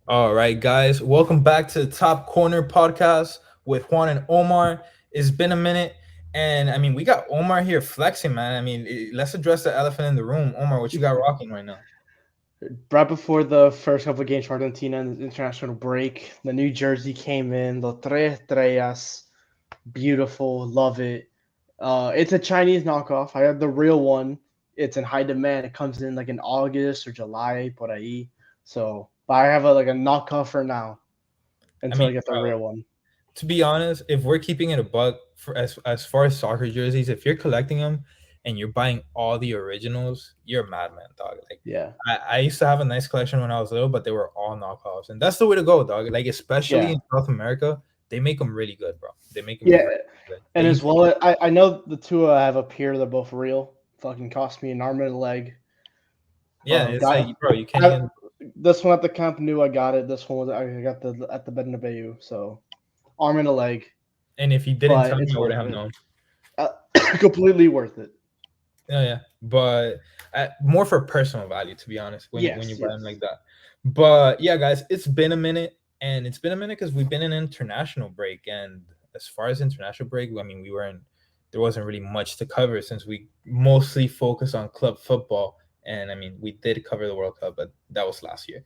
All right, guys, welcome back to the Top Corner podcast with Juan and Omar. It's been a minute, and I mean, we got Omar here flexing, man. Let's address the elephant in the room. Omar, what you got rocking right now? Right before the first couple of games for Argentina in the international break, the New Jersey came in, the Tres Estrellas, beautiful, love it. It's a Chinese knockoff. I have the real one. It's in high demand. It comes in like in August or July, por ahí. So, but I have like a knockoff for now I until mean, I get the bro, real one. to be honest, if we're keeping it a buck for as far as soccer jerseys, if you're collecting them and you're buying all the originals, you're a madman, dog. Like Yeah, I used to have a nice collection when I was little, but they were all knockoffs, and that's the way to go, dog. Like especially yeah, in South America, they make them really good, bro. They make them yeah. really good. And as well, I know the two I have up here. They're both real. Fucking cost me an arm and a leg. Yeah, it's Guy, like, bro, you can't I, even. this one at the camp knew I got it. This one was I got the at the Bernabeu. So arm and a leg, And if you didn't but tell me, it's I wouldn't worth have it. known. Uh, Completely worth it. Yeah, yeah. But more for personal value, to be honest, when you Yes, buy them yes. like that. But yeah, guys, it's been a minute, and it's been a minute because we've been in an international break. And as far as international break, I mean, we were in. There wasn't really much to cover since we mostly focus on club football. And I mean, we did cover the World Cup, but that was last year.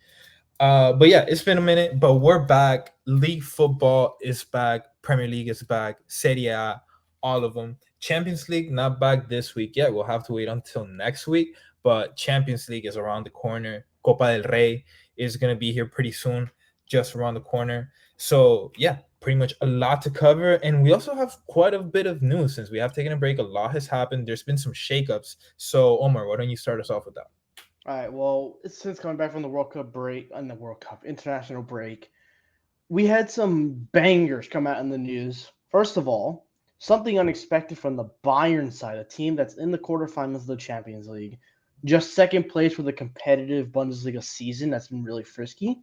But yeah, it's been a minute, but we're back. League football is back. Premier League is back. Serie A, all of them. Champions League not back this week yet. We'll have to wait until next week. But Champions League is around the corner. Copa del Rey is gonna be here pretty soon, just around the corner. So yeah, pretty much a lot to cover, and we also have quite a bit of news since we have taken a break. A lot has happened. There's been some shakeups. So Omar, why don't you start us off with that? All right. Well, since coming back from the World Cup break and the World Cup international break, we had some bangers come out in the news. First of all, something unexpected from the Bayern side, a team that's in the quarterfinals of the Champions League, just second place for the competitive Bundesliga season. That's been really frisky.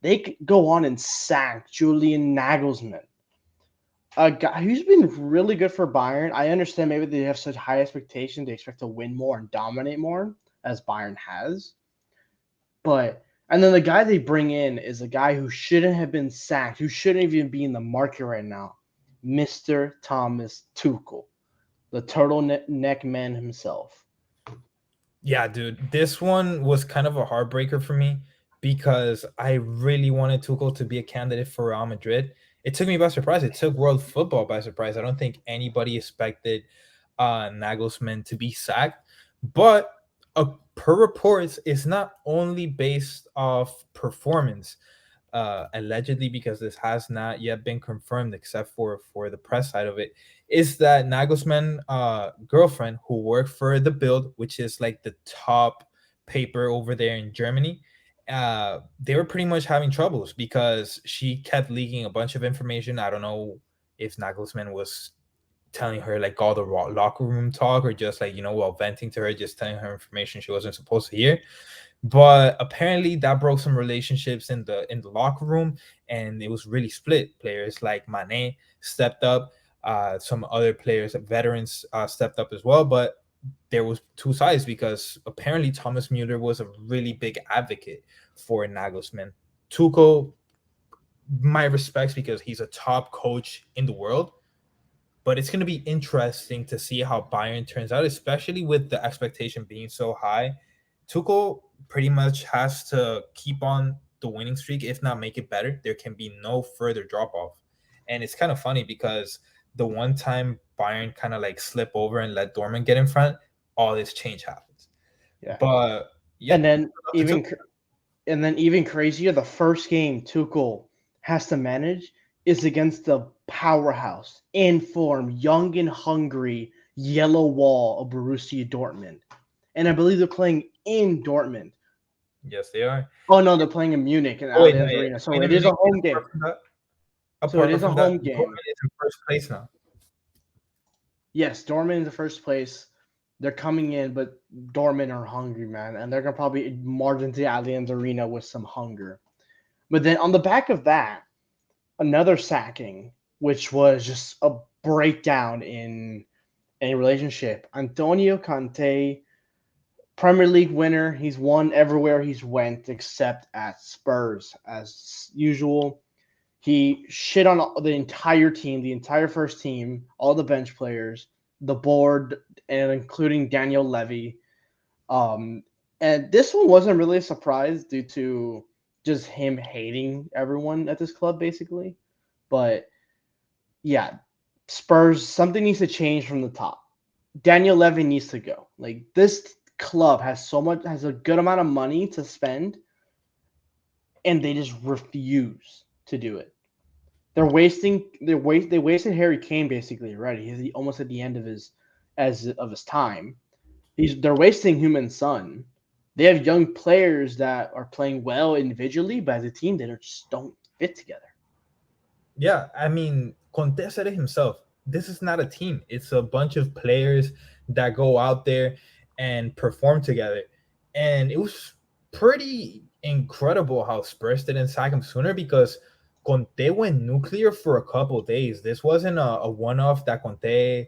They could go on and sack Julian Nagelsmann, a guy who's been really good for Bayern. I understand maybe they have such high expectations; they expect to win more and dominate more, as Bayern has. But and then the guy they bring in is a guy who shouldn't have been sacked, who shouldn't even be in the market right now, Mister Thomas Tuchel, the turtleneck man himself. Yeah, dude, this one was kind of a heartbreaker for me because I really wanted Tuchel to be a candidate for Real Madrid. It took me by surprise. It took world football by surprise. I don't think anybody expected Nagelsmann to be sacked, but per reports, it's not only based off performance. Allegedly, because this has not yet been confirmed except for the press side of it, is that Nagelsmann girlfriend, who worked for the Bild, which is like the top paper over there in Germany, they were pretty much having troubles because she kept leaking a bunch of information. I don't know if Nagelsmann was telling her like all the locker room talk, or just like, while venting to her, just telling her information she wasn't supposed to hear. But apparently that broke some relationships in the locker room, and it was really split. Players like Mane stepped up, some other players, veterans, stepped up as well, but there was two sides because apparently Thomas Mueller was a really big advocate for Nagelsmann. Tuchel, my respects, because he's a top coach in the world, but it's going to be interesting to see how Bayern turns out, especially with the expectation being so high. Tuchel pretty much has to keep on the winning streak, if not make it better. There can be no further drop off. And it's kind of funny because the one time Bayern kind of like slip over and let Dortmund get in front, all this change happens. Yeah, But yeah, and then up to even Tuchel. and then even crazier, the first game Tuchel has to manage is against the powerhouse, in form, young and hungry yellow wall of Borussia Dortmund, and I believe they're playing in Dortmund. Yes, they are. Oh no, they're playing in Munich in Oh wait, no, Allianz yeah. Arena. So Bayern it is a Munich, home game. So it apart is a from that, home game. Dortmund is in first place now. Yes, Dortmund in the first place. They're coming in, but Dortmund are hungry, man, and they're gonna probably march into the Allianz Arena with some hunger. But then on the back of that, another sacking, which was just a breakdown in a relationship. Antonio Conte Premier League winner. He's won everywhere he's went except at Spurs as usual. He shit on the entire team, the entire first team, all the bench players, the board, and including Daniel Levy. Um, and this one wasn't really a surprise due to just him hating everyone at this club, basically. But yeah, Spurs, something needs to change from the top. Daniel Levy needs to go. Like this club has a good amount of money to spend, and they just refuse to do it. They wasted Harry Kane basically already. He's almost at the end of his time. They're wasting him and Son. They have young players that are playing well individually, but as a team, they just don't fit together. Yeah, I mean, Conte said it himself. This is not a team. It's a bunch of players that go out there and perform together. And it was pretty incredible how Spurs didn't sack him sooner because Conte went nuclear for a couple days. This wasn't a one-off that Conte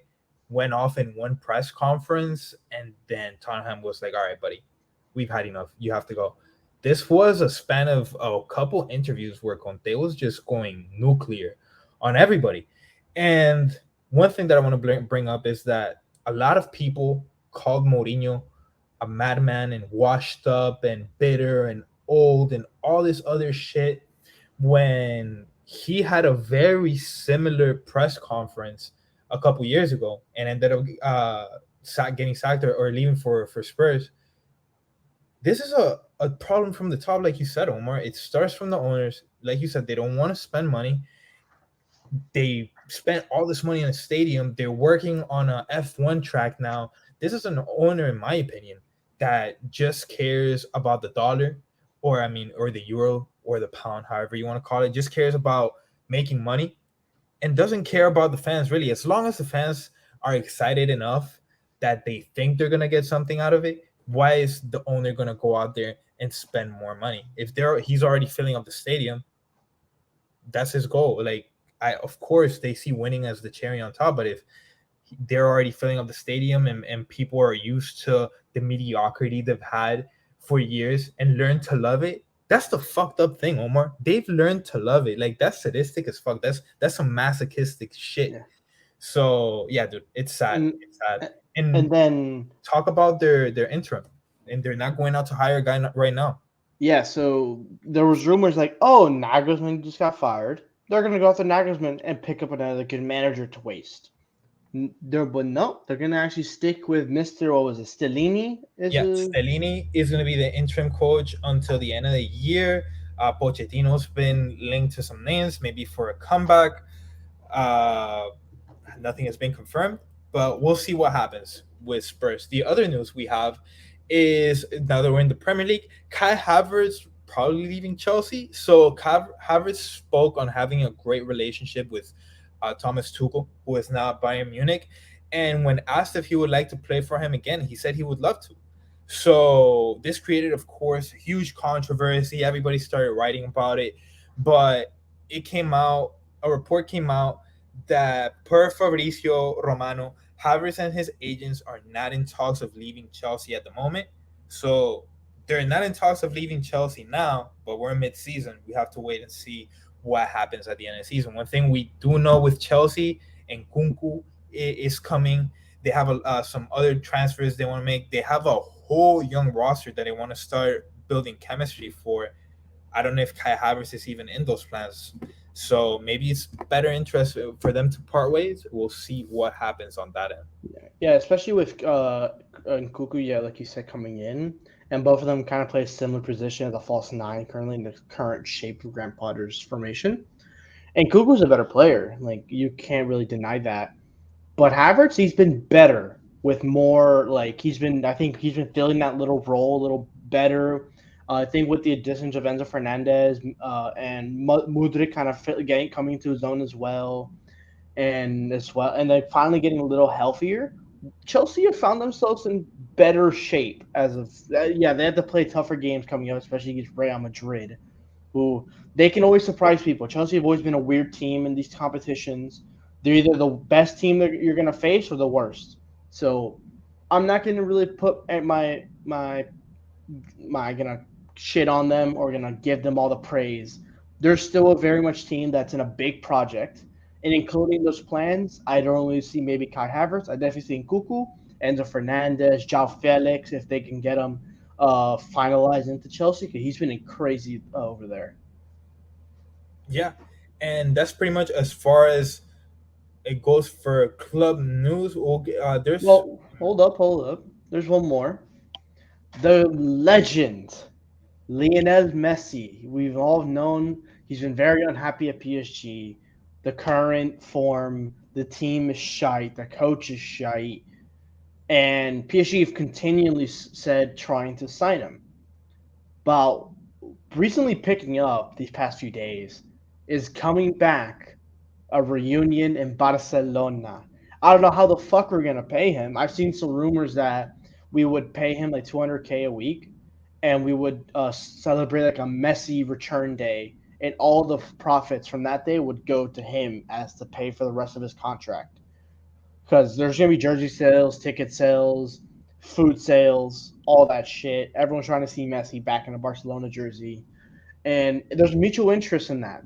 went off in one press conference and then Tottenham was like, all right, buddy, we've had enough. You have to go. This was a span of a couple interviews where Conte was just going nuclear on everybody. And one thing that I want to bring up is that a lot of people called Mourinho a madman and washed up and bitter and old and all this other shit when he had a very similar press conference a couple years ago and ended up getting sacked or leaving for Spurs. This is a problem from the top, like you said, Omar. It starts from the owners. Like you said, they don't want to spend money. They spent all this money in a stadium. They're working on a F1 track now. This is an owner, in my opinion, that just cares about the dollar, or the euro, or the pound, however you want to call it. Just cares about making money and doesn't care about the fans really. As long as the fans are excited enough that they think they're gonna get something out of it, why is the owner gonna go out there and spend more money? If he's already filling up the stadium, that's his goal. Like, of course they see winning as the cherry on top, but if they're already filling up the stadium and people are used to the mediocrity they've had for years and learn to love it, that's the fucked up thing, Omar. They've learned to love it. Like, that's sadistic as fuck. That's some masochistic shit. Yeah. So yeah, dude, it's sad. And It's sad. and And then talk about their interim, and they're not going out to hire a guy right now. yeah, so there was rumors like, oh, Nagelsmann just got fired. They're gonna go after Nagelsmann and pick up another good manager to waste. But no, they're gonna actually stick with Mister. What was it? Stellini is Yeah, a Stellini is going to be the interim coach until the end of the year. Pochettino's been linked to some names, maybe for a comeback. Uh, Nothing has been confirmed, but we'll see what happens with Spurs. The other news we have is now that we're in the Premier League, Kai Havertz probably leaving Chelsea. So Kai Havertz spoke on having a great relationship with Thomas Tuchel, who is now at Bayern Munich. And when asked if he would like to play for him again, he said he would love to. So this created, of course, huge controversy. Everybody started writing about it, but a report came out that per Fabrizio Romano, Havertz and his agents are not in talks of leaving Chelsea at the moment. So they're not in talks of leaving Chelsea now, but we're mid-season. We have to wait and see what happens at the end of the season. One thing we do know with Chelsea, and Kunku is coming. They have some other transfers they want to make. They have a whole young roster that they want to start building chemistry for. I don't know if Kai Havertz is even in those plans. So maybe it's better interest for them to part ways. We'll see what happens on that end. yeah, especially with Nkuku, yeah, like you said, coming in, and both of them kind of play a similar position as a false nine currently in the current shape of Graham Potter's formation. And Nkuku's a better player, like you can't really deny that. But Havertz, he's been better with more like I think he's been filling that little role a little better. I think with the additions of Enzo Fernandez and Mudryk kind of coming to his own as well, and then finally getting a little healthier. Chelsea have found themselves in better shape as of yeah, they had to play tougher games coming up, especially against Real Madrid, who they can always surprise people. Chelsea have always been a weird team in these competitions. They're either the best team that you're going to face or the worst. So I'm not gonna really put my gonna shit on them or gonna give them all the praise. They're still a very much team that's in a big project, and including those plans, I don't really see maybe Kai Havertz. I definitely see Kuku, Enzo Fernandez, João Felix if they can get him finalized into Chelsea because he's been crazy over there. Yeah, and that's pretty much as far as it goes for club news. There's Well, hold up. There's one more. The legend Lionel Messi. We've all known he's been very unhappy at PSG. The current form, the team is shite, the coach is shite, and PSG have continually said trying to sign him. But recently picking up these past few days is coming back a reunion in Barcelona. I don't know how the fuck we're gonna pay him. I've seen some rumors that we would pay him like 200K a week, and we would celebrate like a Messi return day, and all the profits from that day would go to him as to pay for the rest of his contract. Because there's gonna be jersey sales, ticket sales, food sales, all that shit. Everyone's trying to see Messi back in a Barcelona jersey, and there's mutual interest in that.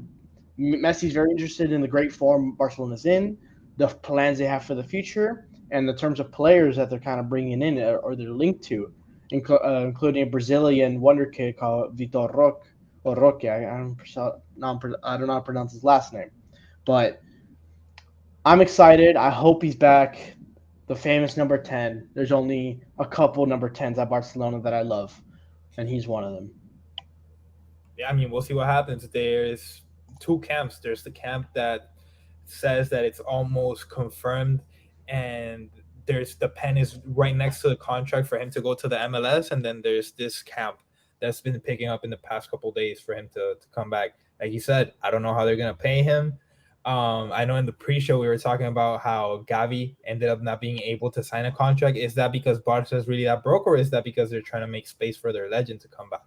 Messi's very interested in the great form Barcelona's in, the plans they have for the future, and the terms of players that they're kind of bringing in or they're linked to, including a Brazilian wonder kid called Vitor Roque or Roque. I don't know how to pronounce his last name, but I'm excited. I hope he's back. The famous number 10. There's only a couple number 10s at Barcelona that I love, and he's one of them. Yeah, I mean, we'll see what happens. There's two camps. There's the camp that says that it's almost confirmed, and there's the pen is right next to the contract for him to go to the MLS, and then there's this camp that's been picking up in the past couple of days for him to come back. Like you said, I don't know how they're gonna pay him. I know in the pre-show we were talking about how Gavi ended up not being able to sign a contract. Is that because Barca is really that broke, or is that because they're trying to make space for their legend to come back?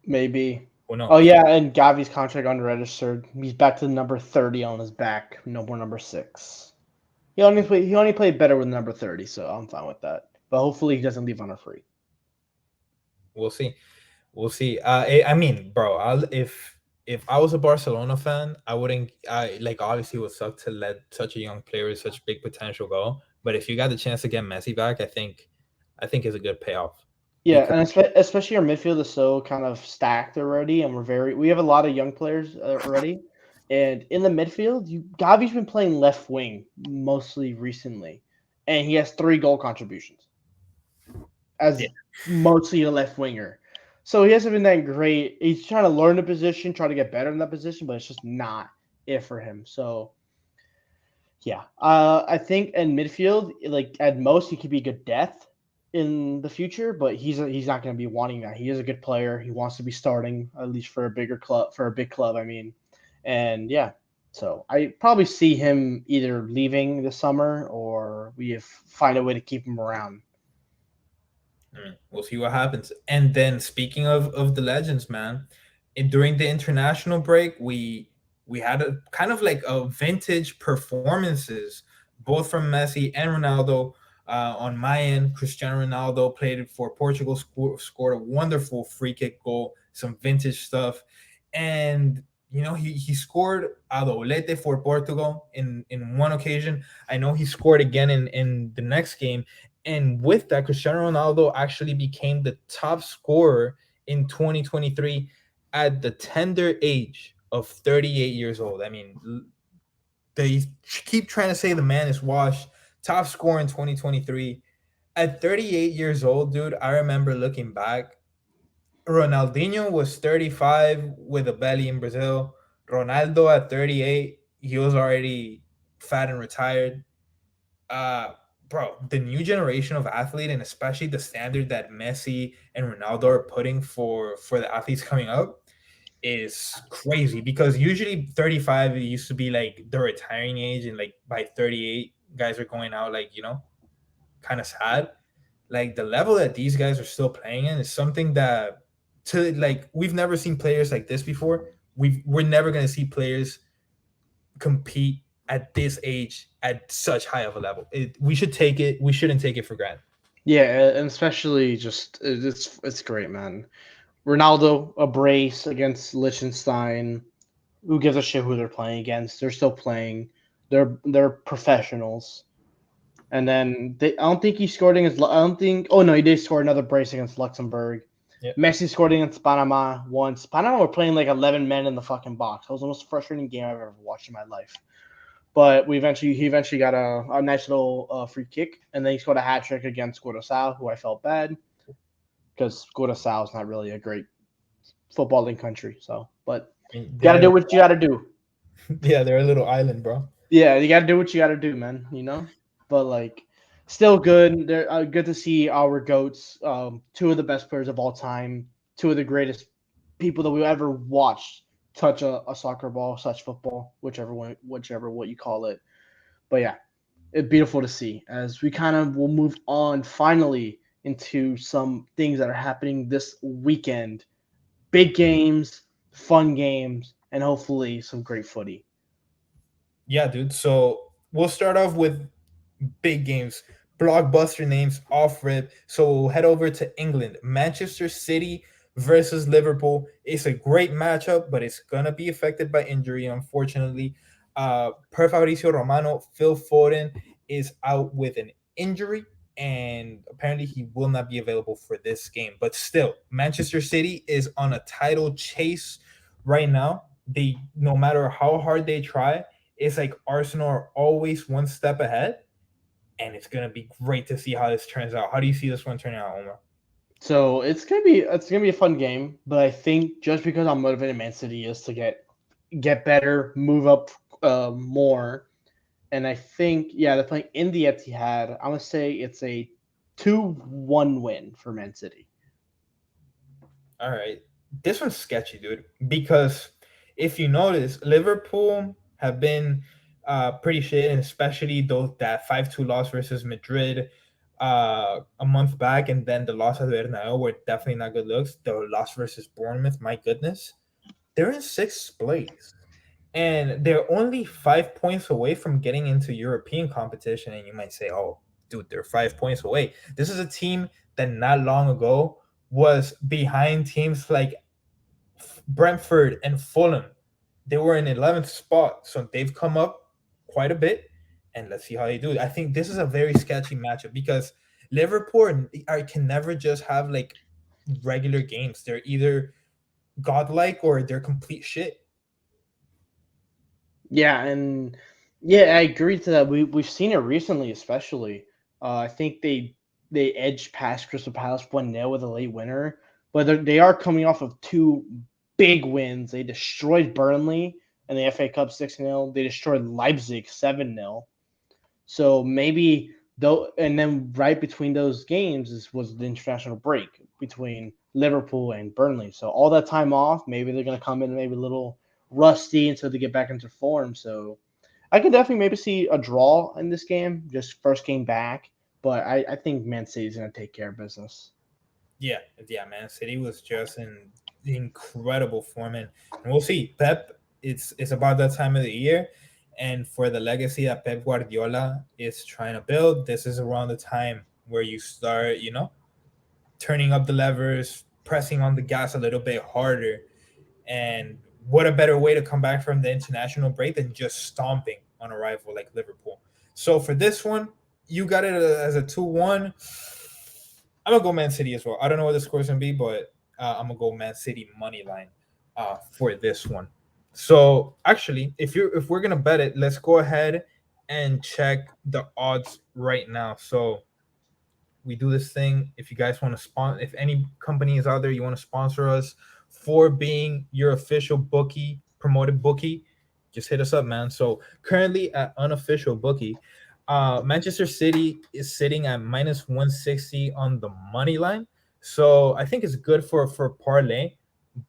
Maybe. Who Oh knows? yeah, and Gavi's contract unregistered. He's back to the number 30 on his back. No more number 6. He only played better with number 30, so I'm fine with that. But hopefully he doesn't leave on a free. We'll see. We'll see. I mean, bro, if I was a Barcelona fan, I wouldn't. I like obviously it would suck to let such a young player with such big potential go. But if you got the chance to get Messi back, I think it's a good payoff. Yeah, Because and especially our midfield is so kind of stacked already, and we have a lot of young players already. And in the midfield, Gavi's been playing left wing mostly recently, and he has 3 goal contributions yeah, as mostly a left winger. So he hasn't been that great. He's trying to learn the position, try to get better in that position, but it's just not it for him. So yeah, I think in midfield, like at most, he could be good depth in the future, but he's not going to be wanting that. He is a good player. He wants to be starting at least for a bigger club, for a big club. I mean, and yeah, so I probably see him either leaving this summer or find a way to keep him around. I mean, we'll see what happens. And then speaking of the legends, man, during the international break, we had a kind of like a vintage performances, both from Messi and Ronaldo. On my end, Cristiano Ronaldo played it for Portugal, scored a wonderful free kick goal, some vintage stuff, and he scored a doblete for Portugal in one occasion. I know he scored again in the next game, and with that, Cristiano Ronaldo actually became the top scorer in 2023 at the tender age of 38 years old. I mean, they keep trying to say the man is washed. Top scorer in 2023. At 38 years old, dude, I remember looking back. Ronaldinho was 35 with a belly in Brazil. Ronaldo at 38, he was already fat and retired. uh Bro, the new generation of athlete, and especially the standard that Messi and Ronaldo are putting for the athletes coming up, is crazy, because usually 35 it used to be like the retiring age, and like by 38 guys are going out, like, kind of sad. Like the level that these guys are still playing in is something that, to like, we've never seen players like this before. We're never going to see players compete at this age at such high of a level. We should take it. We shouldn't take it for granted. Yeah, and especially just it's great, man. Ronaldo a brace against Liechtenstein. Who gives a shit who they're playing against? They're still playing. They're professionals. And then I don't think he scored against. I don't think. Oh no, he did score another brace against Luxembourg. Yeah. Messi scored against Panama once. Panama were playing like 11 men in the fucking box. That was the most frustrating game I've ever watched in my life. But he eventually got a nice little free kick, and then he scored a hat trick against Curaçao, who I felt bad because Curaçao is not really a great footballing country. So, but I mean, you gotta do what you gotta do. yeah, they're a little island, bro. Yeah, you gotta do what you gotta do, man. But like, still good. They're good to see our goats. Two of the best players of all time. Two of the greatest people that we ever watched touch a soccer ball, touch football, whichever what you call it. But yeah, it's beautiful to see as we kind of will move on finally into some things that are happening this weekend. Big games, fun games, and hopefully some great footy. Yeah, dude. So we'll start off with big games, blockbuster names off rip. So we'll head over to England. Manchester City versus Liverpool. It's a great matchup, but it's gonna be affected by injury, unfortunately. Per Fabricio Romano, Phil Foden is out with an injury, and apparently he will not be available for this game. But still, Manchester City is on a title chase right now. They, no matter how hard they try, it's like Arsenal are always one step ahead, and it's gonna be great to see how this turns out. How do you see this one turning out, Omar? So it's gonna be a fun game, but I think just because I'm motivated Man City is to get better, move up more, and I think they're playing in the Etihad. I'm gonna say it's a 2-1 win for Man City. All right, this one's sketchy, dude. Because if you notice, Liverpool have been pretty shit, and especially those that 5-2 loss versus Madrid a month back, and then the loss at Bernabeu were definitely not good looks. The loss versus Bournemouth, my goodness, they're in sixth place. And they're only 5 points away from getting into European competition. And you might say, oh, dude, they're 5 points away. This is a team that not long ago was behind teams like Brentford and Fulham. They were in 11th spot. So they've come up quite a bit. And let's see how they do. I think this is a very sketchy matchup because Liverpool can never just have like regular games. They're either godlike or they're complete shit. Yeah, and yeah, I agree to that. We've seen it recently, especially. I think they edged past Crystal Palace 1-0 with a late winner, but they are coming off of two big wins. They destroyed Burnley in the FA Cup 6-0. They destroyed Leipzig 7-0. So maybe though, and then right between those games was the international break between Liverpool and Burnley. So all that time off, maybe they're gonna come in maybe a little rusty until they get back into form. So I could definitely maybe see a draw in this game, just first game back. But I think Man City's gonna take care of business. Yeah, yeah, man. City was just in incredible form, and we'll see. Pep, it's about that time of the year, and for the legacy that Pep Guardiola is trying to build, this is around the time where you start, turning up the levers, pressing on the gas a little bit harder. And what a better way to come back from the international break than just stomping on a rival like Liverpool. So for this one, you got it as a 2-1. I'm gonna go Man City as well. I don't know what the score's gonna be, but I'm gonna go Man City money line for this one. So actually, if we're gonna bet it, let's go ahead and check the odds right now. So we do this thing. If you guys want to sponsor, if any company is out there, you want to sponsor us for being your official bookie, promoted bookie, just hit us up, man. So currently at unofficial bookie, Manchester City is sitting at minus 160 on the money line. So I think it's good for parlay,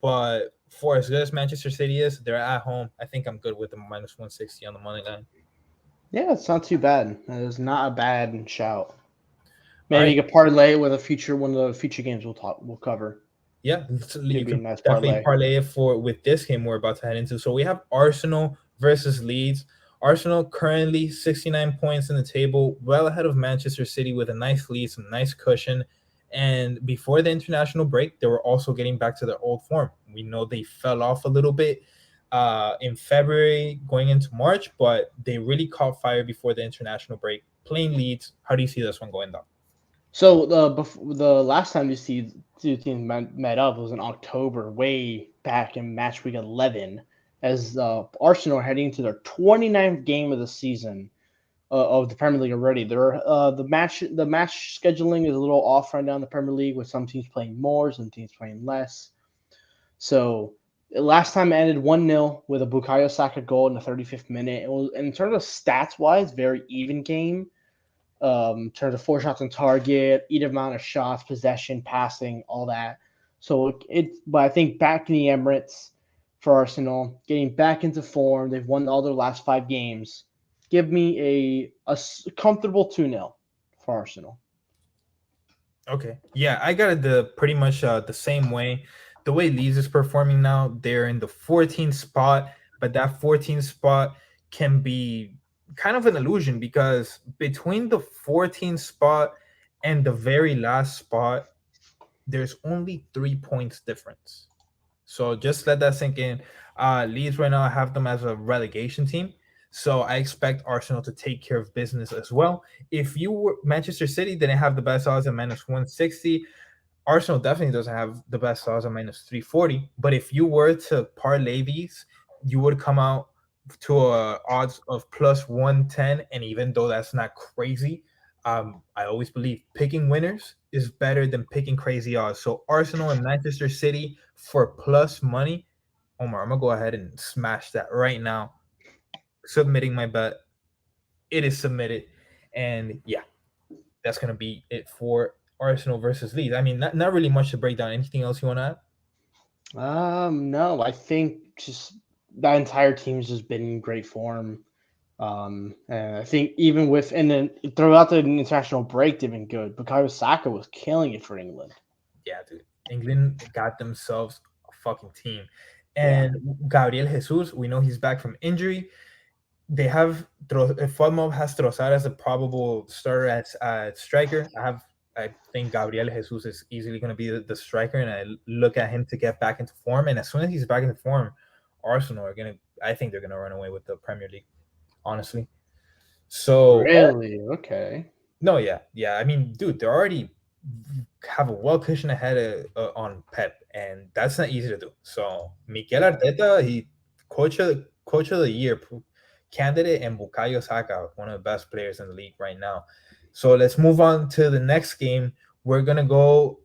but for as good as Manchester City is, they're at home. I think I'm good with the minus 160 on the money line. Yeah, it's not too bad. That is not a bad shout. All Maybe right. you could parlay with a future one of the future games we'll cover. Yeah, so you It'd be a can nice definitely parlay. parlay it for with this game we're about to head into. So we have Arsenal versus Leeds. Arsenal currently 69 points in the table, well ahead of Manchester City with a nice lead, some nice cushion. And before the international break, they were also getting back to their old form. We know they fell off a little bit in February going into March, but they really caught fire before the international break. Playing Leeds, how do you see this one going down? So the last time these two teams met up was in October, way back in match week 11, as Arsenal are heading into their 29th game of the season of the Premier League already. The match scheduling is a little off right now in the Premier League, with some teams playing more, some teams playing less. So last time it ended 1-0 with a Bukayo Saka goal in the 35th minute. It was, in terms of stats wise, very even game. In terms of 4 shots on target, even amount of shots, possession, passing, all that. But I think back in the Emirates for Arsenal, getting back into form, they've won all their last 5 games. Give me a comfortable 2-0 for Arsenal. Okay. Yeah, I got it the pretty much the same way. The way Leeds is performing now, they're in the 14th spot, but that 14th spot can be kind of an illusion because between the 14th spot and the very last spot, there's only 3 points difference. So just let that sink in. Leeds right now, I have them as a relegation team. So I expect Arsenal to take care of business as well. If you were Manchester City didn't have the best odds at minus 160, Arsenal definitely doesn't have the best odds at minus 340. But if you were to parlay these, you would come out to a odds of plus 110. And even though that's not crazy, I always believe picking winners is better than picking crazy odds. So Arsenal and Manchester City for plus money. Omar, I'm gonna go ahead and smash that right now. Submitting my bet. It is submitted. And yeah, that's gonna be it for Arsenal versus Leeds. I mean, not really much to break down. Anything else you want to add? No, I think just that entire team's just been in great form. And I think even with and then throughout the international break, they've been good. Bukayo Saka was killing it for England. Yeah, dude. England got themselves a fucking team. Yeah, And Gabriel Jesus, we know he's back from injury. They have FODMOB has Trossard as a probable starter at striker. I think Gabriel Jesus is easily going to be the striker, and I look at him to get back into form. And as soon as he's back into form, Arsenal are gonna. I think they're gonna run away with the Premier League. Honestly, so really. Okay. no, yeah, yeah. I mean, dude, they already have a well cushion ahead on Pep, and that's not easy to do. So Mikel Arteta, he coach of the year candidate, and Bukayo Saka, one of the best players in the league right now. So let's move on to the next game. We're gonna go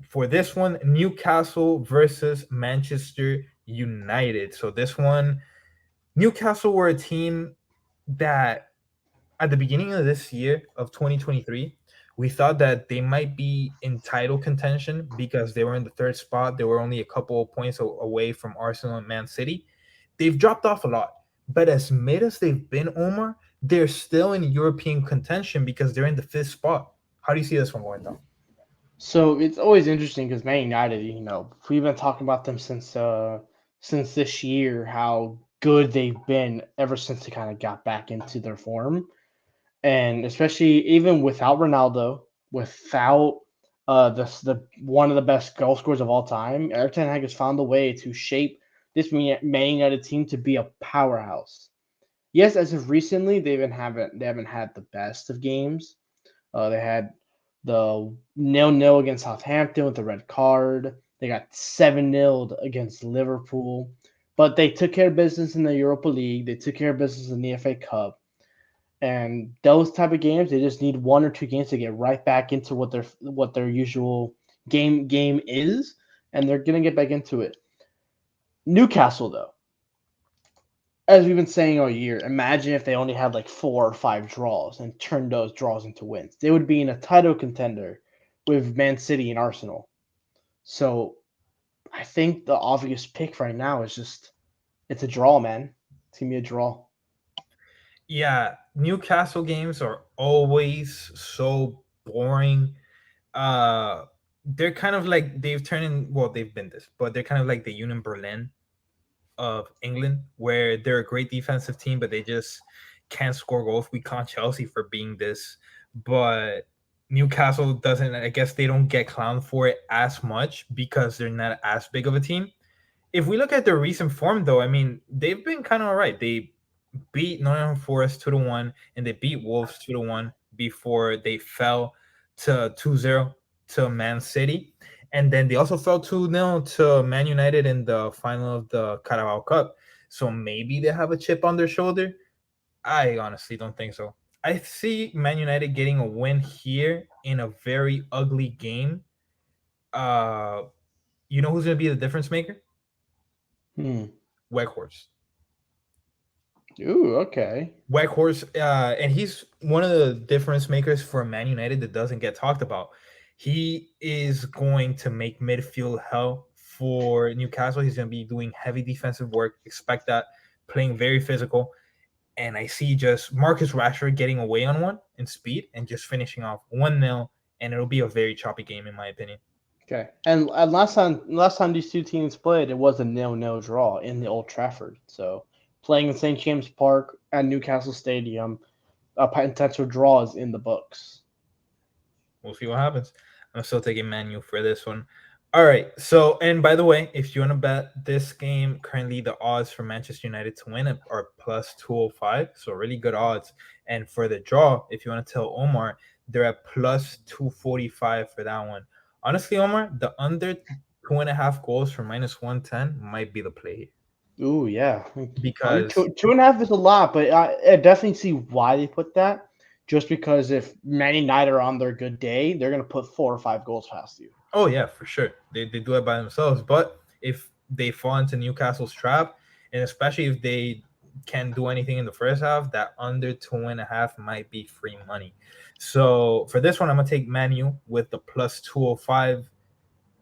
for this one: Newcastle versus Manchester United. So this one, Newcastle were a team that at the beginning of this year of 2023, we thought that they might be in title contention because they were in the third spot. They were only a couple of points away from Arsenal and Man City. They've dropped off a lot, but as mid as they've been, Omar, they're still in European contention because they're in the fifth spot. How do you see this one going down? So it's always interesting because Man United, we've been talking about them since this year, how good they've been ever since they kind of got back into their form. And especially even without Ronaldo, without the one of the best goal scorers of all time, Erik ten Hag has found a way to shape this Man United team to be a powerhouse. Yes, as of recently, they haven't had the best of games. They had the 0-0 against Southampton with the red card. They got 7-0 against Liverpool, but they took care of business in the Europa League. They took care of business in the FA Cup. And those type of games, they just need 1 or 2 games to get right back into what their usual game is, and they're gonna get back into it. Newcastle, though, as we've been saying all year, imagine if they only had like 4 or 5 draws and turned those draws into wins. They would be in a title contender with Man City and Arsenal. So I think the obvious pick right now is just it's a draw, man. It's gonna be a draw. Yeah, Newcastle games are always so boring. They're kind of like they've turned in well, they've been this, but they're kind of like the Union Berlin. of England, where they're a great defensive team, but they just can't score goals. We con Chelsea for being this, but Newcastle doesn't. I guess they don't get clowned for it as much because they're not as big of a team. If we look at their recent form, though, I mean, they've been kind of all right. They beat Nottingham Forest 2-1, and they beat Wolves 2-1 before they fell to 2-0 to Man City. And then they also fell 2-0 to Man United in the final of the Carabao Cup. So maybe they have a chip on their shoulder. I honestly don't think so. I see Man United getting a win here in a very ugly game. Uh, you know who's going to be the difference maker? Hmm. Weghorst. Ooh, okay. Weghorst, and he's one of the difference makers for Man United that doesn't get talked about. He is going to make midfield hell for Newcastle. He's going to be doing heavy defensive work. Expect that, playing very physical. And I see just Marcus Rashford getting away on one in speed and just finishing off 1-0, and it'll be a very choppy game in my opinion. Okay. And last time these two teams played, it was a 0-0 draw in the Old Trafford. So playing in St. James Park at Newcastle Stadium, a potential draw is in the books. We'll see what happens. I'm still taking Manu for this one. All right. So, and by the way, if you want to bet this game, currently the odds for Manchester United to win are plus 205. So, really good odds. And for the draw, if you want to tell Omar, they're at plus 245 for that one. Honestly, Omar, the under 2.5 goals for minus 110 might be the play Ooh, yeah. Under because, two and a half is a lot, but I definitely see why they put that. Just because if Man United are on their good day, they're going to put 4 or 5 goals past you. oh, yeah, for sure. They do it by themselves. But if they fall into Newcastle's trap, and especially if they can't do anything in the first half, that under 2.5 might be free money. So for this one, I'm going to take Manu with the plus 205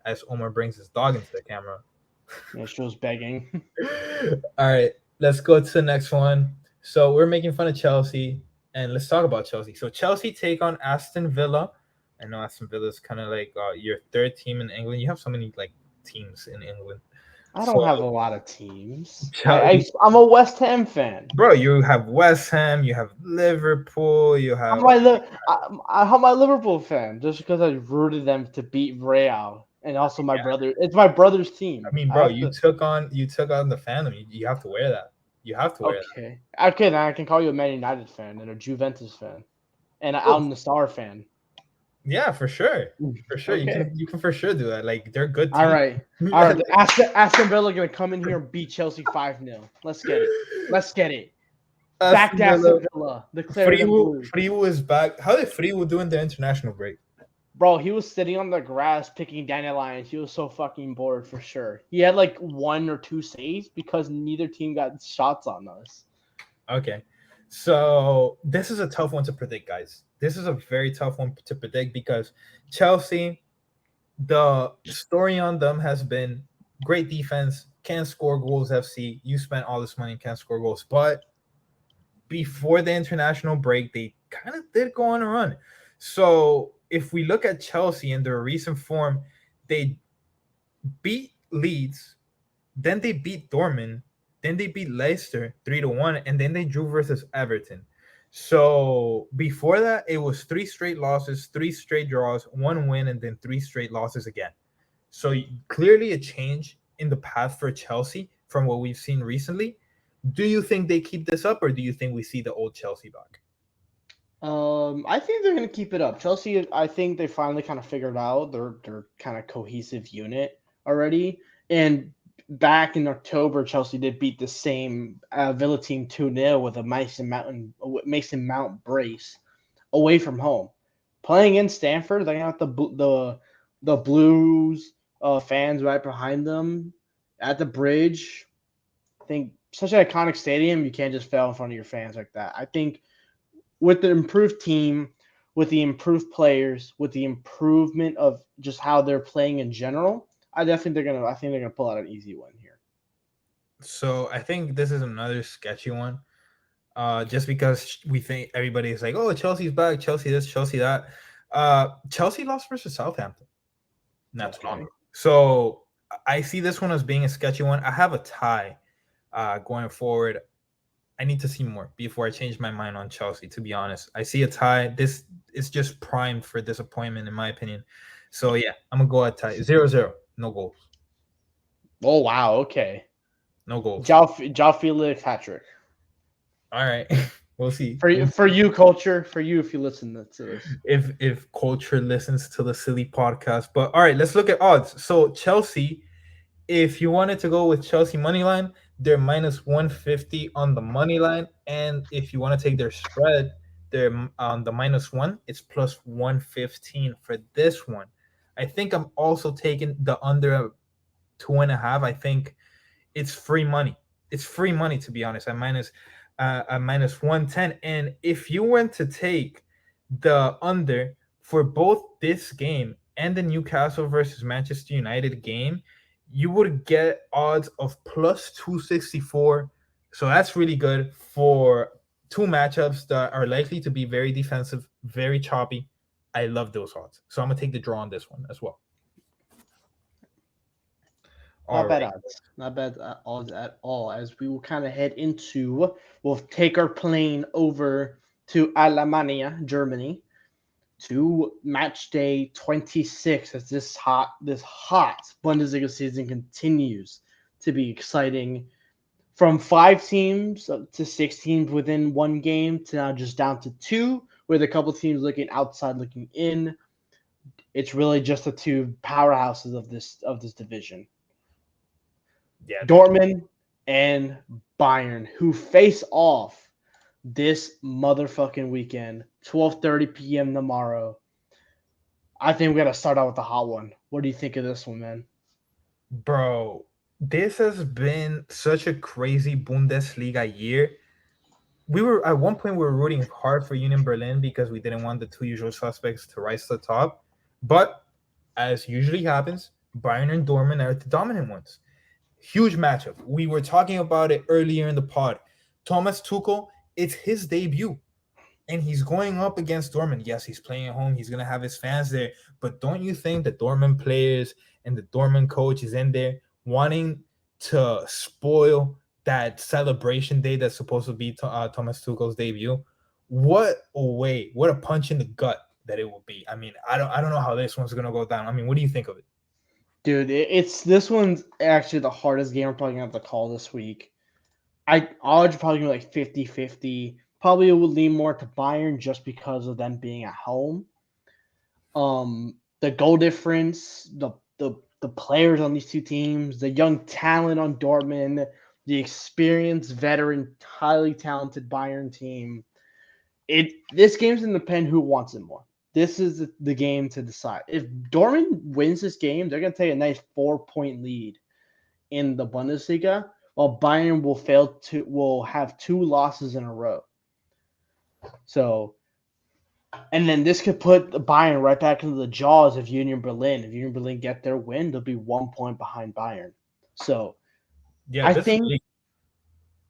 as Omar brings his dog into the camera. It shows begging. All right, let's go to the next one. So we're making fun of Chelsea, and let's talk about Chelsea. So Chelsea take on Aston Villa. I know Aston Villa is kind of like your third team in England. You have so many like teams in England. I So don't have a lot of teams. Chelsea, I'm a West Ham fan. bro, you have West Ham, you have Liverpool, you I'm have my I'm a Liverpool fan just because I rooted them to beat Real, and also my brother. It's my brother's team. I mean, I bro, have to. you took on the fandom. You have to wear that. You have to wear that. Okay. Then I can call you a Man United fan and a Juventus fan and an Al Oh, Nassr fan. yeah, for sure. For sure. Okay. You can for sure do that. Like they're good All teams. right. All right. Aston Villa gonna come in here and beat Chelsea 5-0. Let's get it. Let's get it. Back Aston to Villa. Aston Villa. Declare them blue. Friwo is back. How did Friwo do in the international break? Bro, he was sitting on the grass picking dandelions. He was so fucking bored for sure. He had like 1 or 2 saves because neither team got shots on us. Okay. So this is a tough one to predict, guys. This is a very tough one to predict because Chelsea, the story on them has been great defense, can't score goals, FC. You spent all this money, can't score goals. But before the international break, they kind of did go on a run. So if we look at Chelsea in their recent form, they beat Leeds, then they beat Dortmund, then they beat Leicester 3-1, and then they drew versus Everton. So before that, it was 3 straight losses, 3 straight draws, 1 win, and then 3 straight losses again. So clearly a change in the path for Chelsea from what we've seen recently. Do you think they keep this up, or do you think we see the old Chelsea back? I think they're gonna keep it up. Chelsea, I think they finally kind of figured out their kind of cohesive unit already. And back in October, Chelsea did beat the same Villa team 2-0 with a Mason Mount brace away from home. Playing in Stamford, they got the Blues fans right behind them at the bridge. I think such an iconic stadium, you can't just fail in front of your fans like that. I think with the improved team, with the improved players, with the improvement of just how they're playing in general, I think they're gonna pull out an easy win here. So I think this is another sketchy one. Just because we think everybody is like, oh, Chelsea's back, Chelsea this, Chelsea that. Chelsea lost versus Southampton not too long Okay. ago. So I see this one as being a sketchy one. I have a tie going forward. I need to see more before I change my mind on Chelsea. To be honest, I see a tie. This is just primed for disappointment, in my opinion. So yeah, I'm gonna go at tie 0-0. No goals. Oh wow, okay. No goals. Jao Felix hat trick. All right, we'll see. For you, culture. For you, if you listen to this. If culture listens to the silly podcast. But all right, let's look at odds. So Chelsea, if you wanted to go with Chelsea money line, they're minus 150 on the money line, and if you want to take their spread, they're on the minus one. It's plus 115 for this one. I think I'm also taking the under 2.5. I think it's free money. It's free money, to be honest. At minus 110. And if you went to take the under for both this game and the Newcastle versus Manchester United game, you would get odds of plus 264. So that's really good for two matchups that are likely to be very defensive, very choppy. I love those odds. So I'm gonna take the draw on this one as well. All Not bad right. odds. Not bad odds at all. As we will kind of head into, we'll take our plane over to Alemania, Germany, to match day 26 as this hot Bundesliga season continues to be exciting. From 5 teams to 6 teams within one game to now just down to two, with a couple teams looking outside, looking in. It's really just the two powerhouses of this division. Yeah, dude. Dortmund and Bayern, who face off this motherfucking weekend, 12:30 p.m. tomorrow. I think we got to start out with the hot one. What do you think of this one, man? Bro, this has been such a crazy Bundesliga year. We were at one point we were rooting hard for Union Berlin because we didn't want the two usual suspects to rise to the top. But as usually happens, Bayern and Dortmund are the dominant ones. Huge matchup. We were talking about it earlier in the pod. Thomas Tuchel, it's his debut. And he's going up against Dortmund. Yes, he's playing at home. He's gonna have his fans there. But don't you think the Dortmund players and the Dortmund coach is in there wanting to spoil that celebration day that's supposed to be Thomas Tuchel's debut? What a way! What a punch in the gut that it will be. I mean, I don't know how this one's gonna go down. I mean, what do you think of it? Dude, it's this one's actually the hardest game I'm probably going to have to call this week. Odds are probably going to be like 50-50. Probably would lean more to Bayern just because of them being at home. The goal difference, the players on these two teams, the young talent on Dortmund, the experienced veteran, highly talented Bayern team. This game's going to depend who wants it more. This is the game to decide. If Dortmund wins this game, they're going to take a nice 4-point lead in the Bundesliga, while Bayern will have 2 losses in a row. So, and then this could put Bayern right back into the jaws of Union Berlin. If Union Berlin get their win, they'll be 1 point behind Bayern. So, Yeah, I this think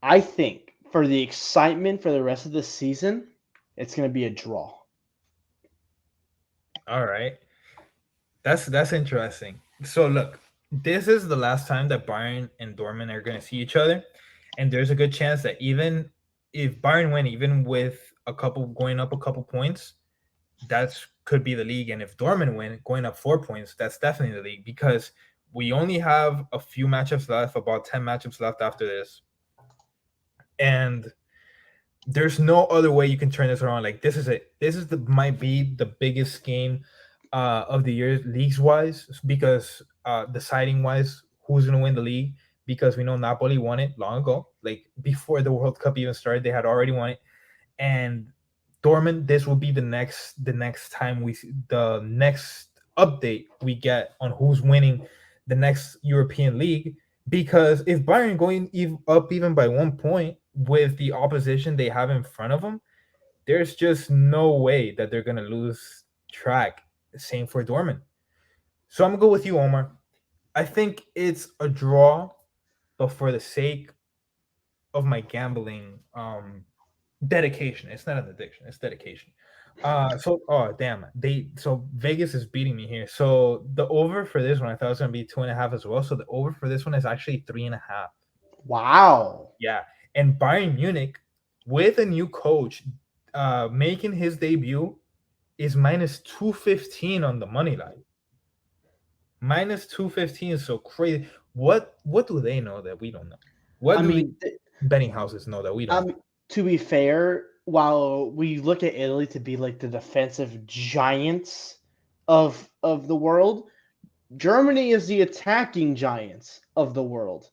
I think for the excitement for the rest of the season, it's going to be a draw. all right. That's interesting. So look, this is the last time that Bayern and Dortmund are going to see each other, and there's a good chance that even if Bayern win, even with a couple going up a couple points, that's could be the league. And if Dortmund win, going up 4 points, that's definitely the league because we only have a few matchups left, about 10 matchups left after this, and there's no other way you can turn this around. Like this is it. This is the might be the biggest game of the year leagues wise because deciding wise who's gonna win the league because we know Napoli won it long ago. Like before the World Cup even started, they had already won it. And Dortmund, this will be the next time the next update we get on who's winning the next European league. Because if Bayern going up even by 1 point with the opposition they have in front of them, there's just no way that they're gonna lose track. Same for Dortmund. So I'm gonna go with you, Omar. I think it's a draw, but for the sake of my gambling dedication, it's not an addiction, it's dedication. So oh damn, so Vegas is beating me here. So the over for this one, I thought it was gonna be 2.5 as well. So the over for this one is actually 3.5. Wow. Yeah, and Bayern Munich with a new coach making his debut is minus 215 on the money line. Minus 215 is so crazy. What do they know that we don't know? What I do the mean, betting houses know that we don't know? um, to be fair, while we look at Italy to be like the defensive giants of the world, Germany is the attacking giants of the world.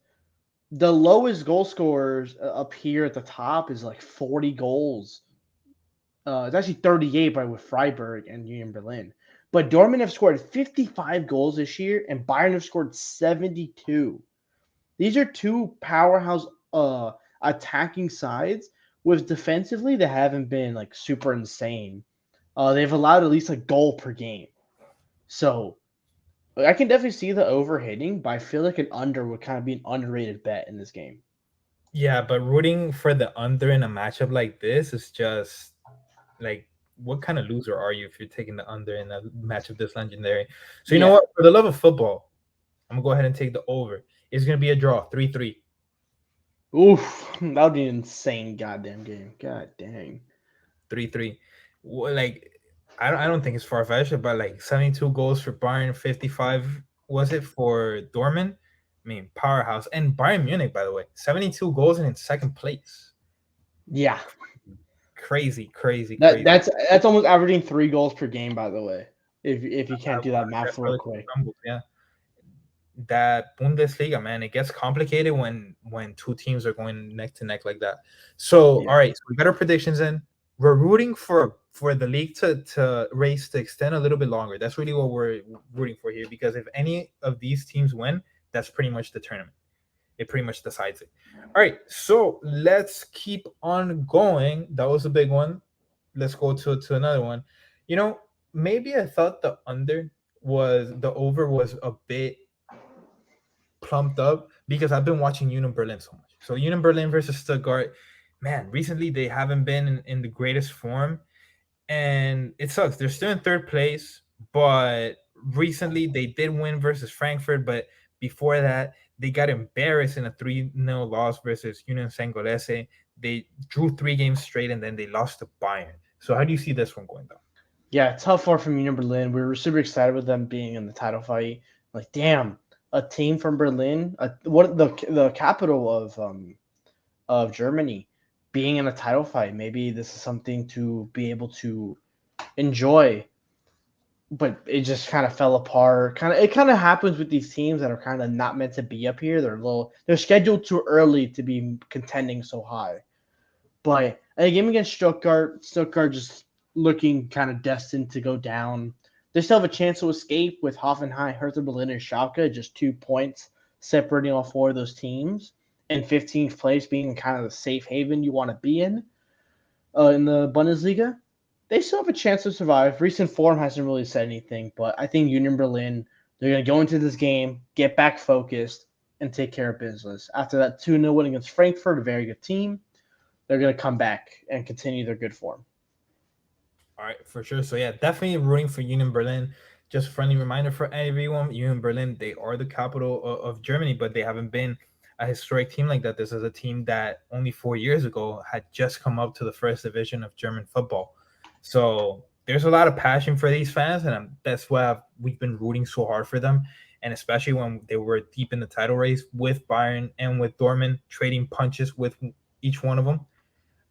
The lowest goal scorers up here at the top is like 40 goals. It's actually 38 by with Freiburg and Union Berlin. But Dortmund have scored 55 goals this year, and Bayern have scored 72. These are two powerhouse attacking sides with defensively they haven't been like super insane. They've allowed at least a goal per game. So I can definitely see the over hitting, but I feel like an under would kind of be an underrated bet in this game. Yeah, but rooting for the under in a matchup like this is just like, what kind of loser are you if you're taking the under in a matchup this legendary? So you know Yeah. what? For the love of football, I'm gonna go ahead and take the over. It's gonna be a draw, 3-3. Oof. That would be an insane goddamn game. God dang. 3-3. Like, I don't think it's far fetched, but like 72 goals for Bayern, 55 was it for Dortmund? I mean, powerhouse. And Bayern Munich, by the way, 72 goals and in second place. Yeah. Crazy, crazy, That crazy. that's almost averaging 3 goals per game, by the way. If you I can't do that watched math that real brother quick. crumble. Yeah, that Bundesliga, man, it gets complicated when two teams are going neck to neck like that. So, Yeah. all right, so we got our predictions in. We're rooting for the league to race to extend a little bit longer. That's really what we're rooting for here, because if any of these teams win, that's pretty much the tournament. It pretty much decides it. All right, so let's keep on going. That was a big one. Let's go to another one. You know, maybe I thought the over was a bit plumped up because I've been watching Union Berlin so much. So Union Berlin versus Stuttgart, man, recently they haven't been in the greatest form, and it sucks. They're still in third place, but recently they did win versus Frankfurt, but before that they got embarrassed in a 3-0 loss versus Union Sangolese. They drew 3 games straight and then they lost to Bayern. So how do you see this one going down? Yeah, tough one from Union Berlin. We were super excited with them being in the title fight. Like, damn, a team from Berlin, what the capital of Germany, being in a title fight. Maybe this is something to be able to enjoy. But it just kind of fell apart. It kind of happens with these teams that are kind of not meant to be up here. They're scheduled too early to be contending so high. But a game against Stuttgart just looking kind of destined to go down. They still have a chance to escape with Hoffenheim, Hertha Berlin, and Schalke, just 2 points separating all four of those teams, and 15th place being kind of the safe haven you want to be in the Bundesliga. They still have a chance to survive. Recent form hasn't really said anything, but I think Union Berlin, they're going to go into this game, get back focused, and take care of business. After that 2-0 win against Frankfurt, a very good team, they're going to come back and continue their good form. All right, for sure. So yeah, definitely rooting for Union Berlin. Just friendly reminder for everyone: Union Berlin, they are the capital of Germany, but they haven't been a historic team like that. This is a team that only 4 years ago had just come up to the first division of German football. So there's a lot of passion for these fans, and that's why we've been rooting so hard for them. And especially when they were deep in the title race with Bayern and with Dortmund, trading punches with each one of them.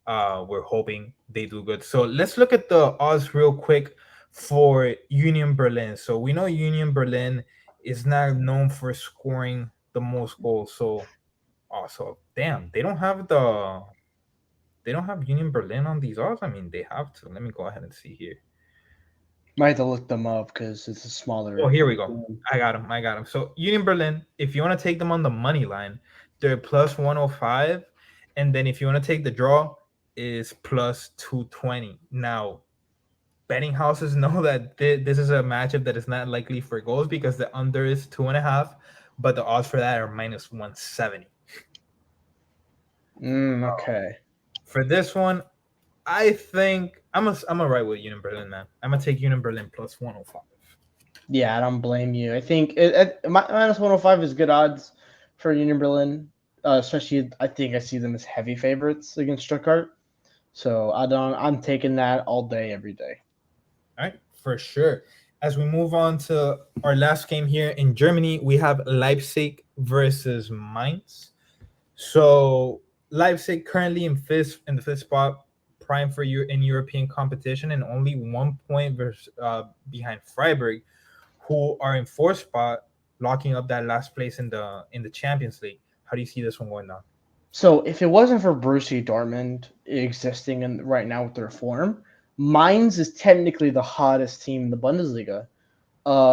We're hoping they do good. So let's look at the odds real quick for Union Berlin. So we know Union Berlin is not known for scoring the most goals. So also, damn, they don't have Union Berlin on these odds. I mean, they have to. Let me go ahead and see here. Might have to look them up because it's a Oh, smaller. here we go. I got them. I got them. So Union Berlin, if you want to take them on the money line, they're plus 105, and then if you want to take the draw, is plus 220. Now betting houses know that this is a matchup that is not likely for goals because the under is 2.5, but the odds for that are minus 170. Okay. For this one, I think I'm a right with Union Berlin, man. I'm gonna take Union Berlin plus 105. Yeah, I don't blame you. I think minus 105 is good odds for Union Berlin. Especially, I think I see them as heavy favorites against Stuttgart. So I'm taking that all day, every day. All right, for sure. As we move on to our last game here in Germany, we have Leipzig versus Mainz. So Leipzig currently in the fifth spot, prime for you in European competition, and only 1 point behind Freiburg, who are in fourth spot, locking up that last place in the Champions League. How do you see this one going down? So if it wasn't for Borussia Dortmund existing in, right now with their form, Mainz is technically the hottest team in the Bundesliga.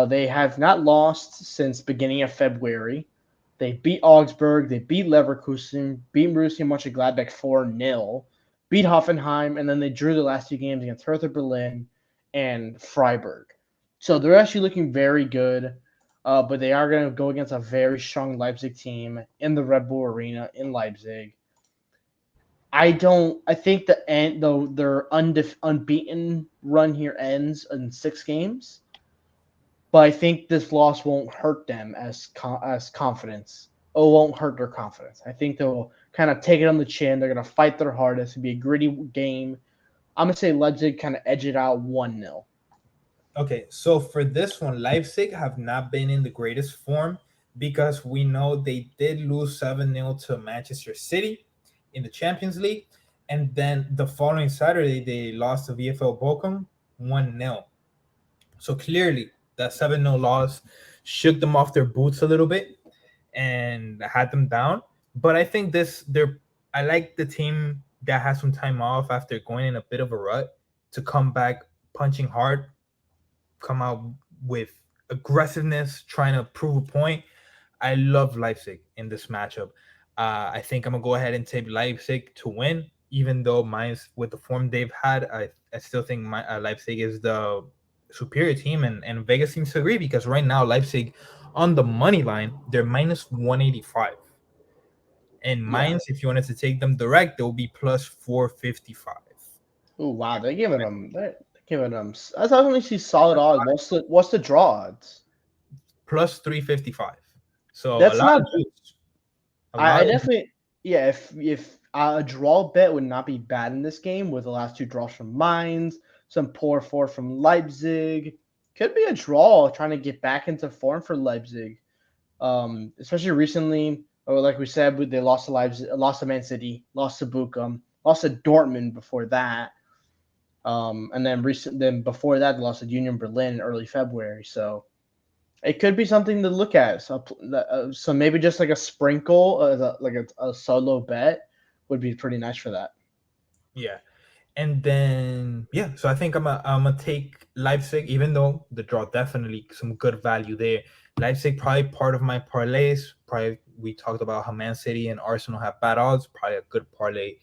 They have not lost since beginning of February. They beat Augsburg, they beat Leverkusen, beat Borussia Mönchengladbach 4-0, beat Hoffenheim, and then they drew the last two games against Hertha Berlin and Freiburg. So they're actually looking very good, but they are going to go against a very strong Leipzig team in the Red Bull Arena in Leipzig. I don't. I think the end though their unbeaten run here ends in 6 games, but I think this loss won't hurt them as confidence. Or won't hurt their confidence. I think they'll kind of take it on the chin. They're gonna fight their hardest. It'll be a gritty game. I'm gonna say Leipzig kind of edge it out 1-0. Okay, so for this one, Leipzig have not been in the greatest form because we know they did lose 7-0 to Manchester City in the Champions League. And then the following Saturday, they lost to VFL Bochum 1-0. So clearly, that 7-0 loss shook them off their boots a little bit and had them down. But I think I like the team that has some time off after going in a bit of a rut to come back punching hard, come out with aggressiveness, trying to prove a point. I love Leipzig in this matchup. I think I'm gonna go ahead and take Leipzig to win, even though mine's with the form they've had. I still think Leipzig is the superior team, and Vegas seems to agree because right now Leipzig on the money line they're minus 185, and Yeah. mines if you wanted to take them direct they'll be plus 455. Oh wow, they're giving them. They're giving them. I only see solid odds. What's the draw odds? Plus 355. So a That's lot of not. juice. A I lot of definitely. Yeah, if a draw bet would not be bad in this game with the last two draws from Mainz, some poor four from Leipzig, could be a draw trying to get back into form for Leipzig. Especially recently, or like we said, they lost to Leipzig, lost to Man City, lost to Bochum, lost to Dortmund before that. Then before that, they lost to Union Berlin in early February. So it could be something to look at. So maybe just like a sprinkle, like a solo bet would be pretty nice for that. Yeah. And then yeah, so I think I'm gonna take Leipzig, even though the draw definitely some good value there. Leipzig probably part of my parlays. Probably we talked about how Man City and Arsenal have bad odds. Probably a good parlay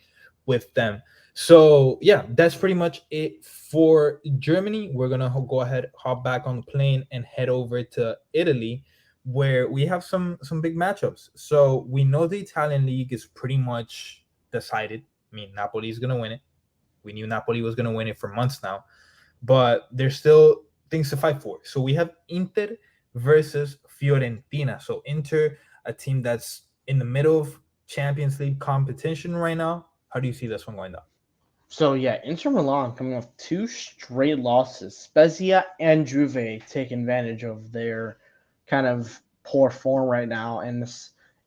with them. So yeah, that's pretty much it for Germany. We're gonna go ahead, hop back on the plane, and head over to Italy, where we have some big matchups. So we know the Italian league is pretty much decided. I mean, Napoli is gonna win it. We knew Napoli was going to win it for months now, but there's still things to fight for. So we have Inter versus Fiorentina. So Inter, a team that's in the middle of Champions League competition right now. How do you see this one going down? So yeah, Inter Milan coming off two straight losses. Spezia and Juve take advantage of their kind of poor form right now,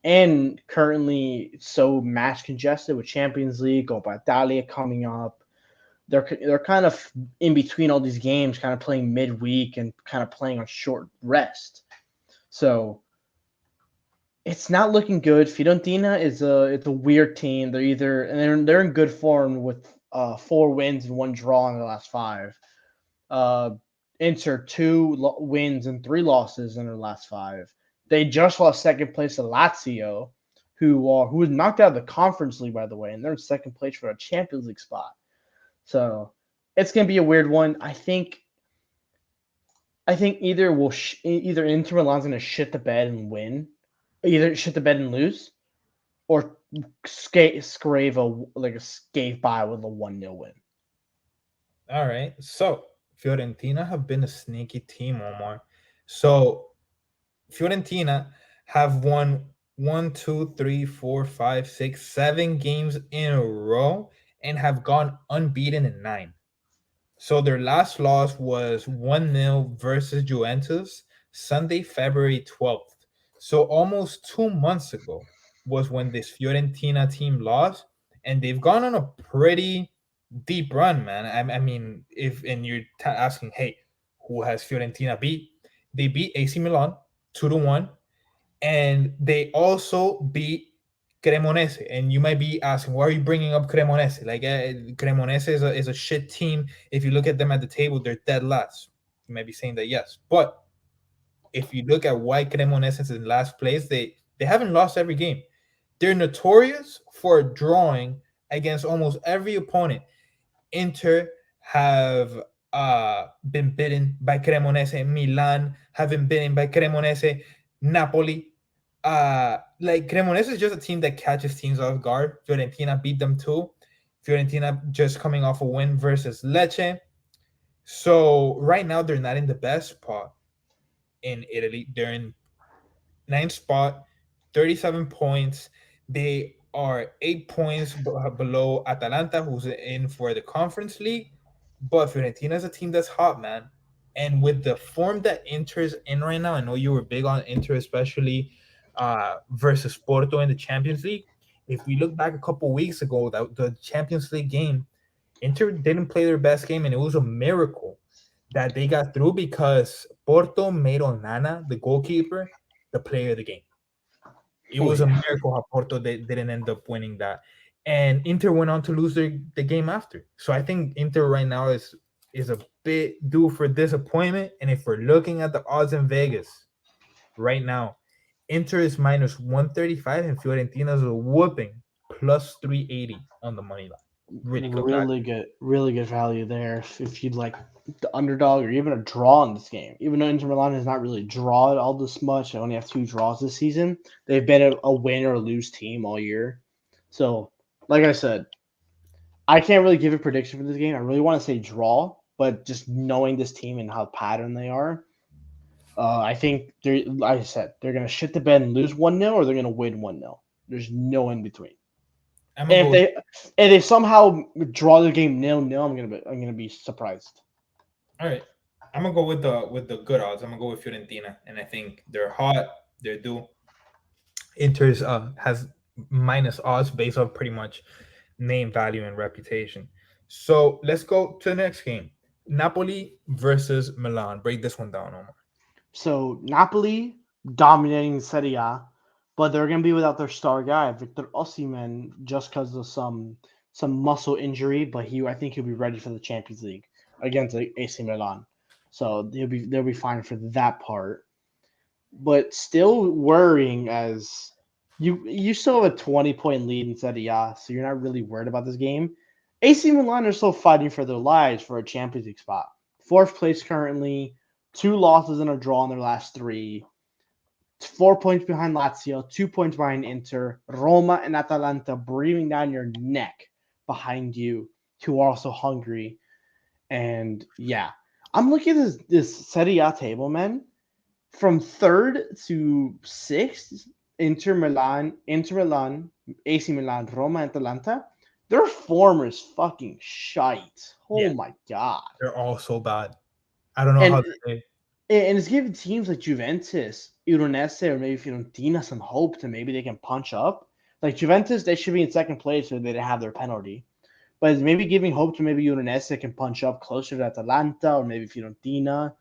and currently so match congested with Champions League, Coppa Italia coming up. They're kind of in between all these games, kind of playing midweek and kind of playing on short rest. So it's not looking good. Fiorentina is it's a weird team. They're in good form with 4 wins and 1 draw in the last 5. Uh, Inter 2 wins and 3 losses in their last 5. They just lost second place to Lazio, who was knocked out of the Conference League by the way, and they're in second place for a Champions League spot. So it's gonna be a weird one. I think either Inter Milan's gonna shit the bed and win, either shit the bed and lose, or scrape by with a 1-0 win. All right. So Fiorentina have been a sneaky team, Omar. So Fiorentina have won one, two, three, four, five, six, 7 games in a row and have gone unbeaten in 9. So their last loss was 1-0 versus Juventus Sunday, February 12th. So almost 2 months ago was when this Fiorentina team lost, and they've gone on a pretty deep run, man. I mean, if and you're asking, hey, who has Fiorentina beat? They beat AC Milan 2-1, and they also beat Cremonese. And you might be asking, why are you bringing up Cremonese? Like, Cremonese is a shit team. If you look at them at the table, they're dead last. You might be saying that, yes. But if you look at why Cremonese is in last place, they haven't lost every game. They're notorious for drawing against almost every opponent. Inter have been beaten by Cremonese. Milan have been beaten by Cremonese. Napoli. Like, Cremonese is just a team that catches teams off guard. Fiorentina beat them too. Fiorentina just coming off a win versus Lecce. So right now they're not in the best spot in Italy. They're in ninth spot, 37 points. They are 8 points below Atalanta, who's in for the Conference League. But Fiorentina is a team that's hot, man. And with the form that Inter's in right now, I know you were big on Inter, especially versus Porto in the Champions League. If we look back a couple weeks ago, that the Champions League game, Inter didn't play their best game, and it was a miracle that they got through because Porto made Onana, the goalkeeper, the player of the game. It Oh was a yeah. miracle how Porto they didn't end up winning that, and Inter went on to lose the game after. So I think Inter right now is a bit due for disappointment. And if we're looking at the odds in Vegas right now, Inter is minus 135 and Fiorentina's a whooping plus 380 on the money line. Really good value. Really good value there. If you'd like the underdog or even a draw in this game, even though Inter Milan has not really drawn all this much, they only have 2 draws this season. They've been a win or lose team all year. So, like I said, I can't really give a prediction for this game. I really want to say draw, but just knowing this team and how pattern they are, I think they're like I said, they're gonna shit the bed and lose 1-0 or they're gonna win 1-0. There's no in between. I'm gonna And go with if they somehow draw the game 0-0, I'm gonna be surprised. all right. I'm gonna go with the good odds. I'm gonna go with Fiorentina, and I think they're hot. They're due. Inter's has minus odds based on pretty much name value and reputation. So let's go to the next game. Napoli versus Milan. Break this one down, Omar. So Napoli dominating Serie A, but they're gonna be without their star guy Victor Osimhen just because of some muscle injury. But I think he'll be ready for the Champions League against AC Milan, so they'll be fine for that part. But still worrying as you still have a 20-point lead in Serie A, so you're not really worried about this game. AC Milan are still fighting for their lives for a Champions League spot. Fourth place currently, 2 losses and a draw in their last 3. 4 points behind Lazio, 2 points behind Inter, Roma and Atalanta breathing down your neck behind you, who are also hungry. And yeah, I'm looking at this Serie A table, man. From third to sixth, Inter Milan, AC Milan, Roma, and Atalanta, their form is fucking shite. Oh Yeah, my god. they're all so bad. I don't know And how they. and it's giving teams like Juventus, Udinese, or maybe Fiorentina some hope to maybe they can punch up. Like Juventus, they should be in second place so they didn't have their penalty. But it's maybe giving hope to maybe Udinese can punch up closer to Atalanta or maybe Fiorentina.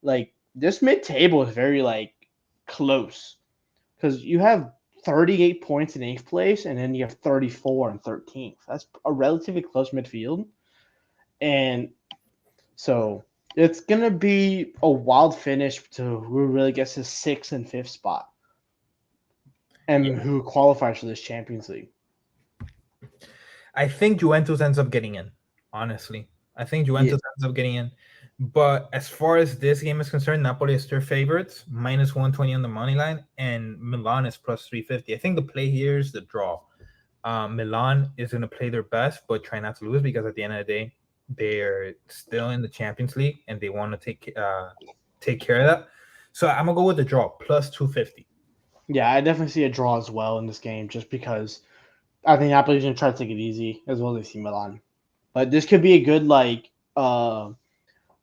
Like this mid-table is very like close because you have 38 points in eighth place and then you have 34 and 13th. That's a relatively close midfield. And so it's gonna be a wild finish to who really gets his sixth and fifth spot Yeah, and who qualifies for this Champions League. I think Juventus ends up getting in. Honestly, I think Yeah, Juventus ends up getting in. But as far as this game is concerned, Napoli is their favorites, minus 120 on the money line, and Milan is plus 350. I think the play here is the draw. Milan is going to play their best, but try not to lose because at the end of the day, they're still in the Champions League and they want to take care of that. So I'm gonna go with the draw plus 250. Yeah, I definitely see a draw as well in this game, just because I think Napoli's gonna try to take it easy as well as AC Milan. But this could be a good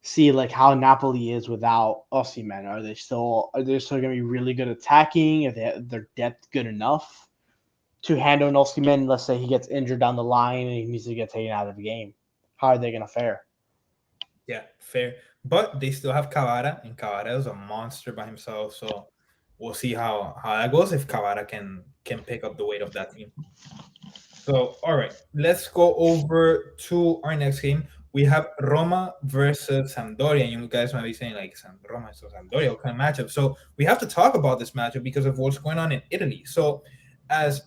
see like how Napoli is without Osimhen. Are they still gonna be really good attacking? Are their depth good enough to handle an Osimhen? Let's say he gets injured down the line and he needs to get taken out of the game. How are they gonna fare? Yeah, fair. But they still have Cavara, and Cavara is a monster by himself. So we'll see how that goes if Cavara can pick up the weight of that team. So, all right, let's go over to our next game. We have Roma versus Sampdoria. And you guys might be saying, like, Roma versus Sampdoria, what kind of matchup? So, we have to talk about this matchup because of what's going on in Italy. So, as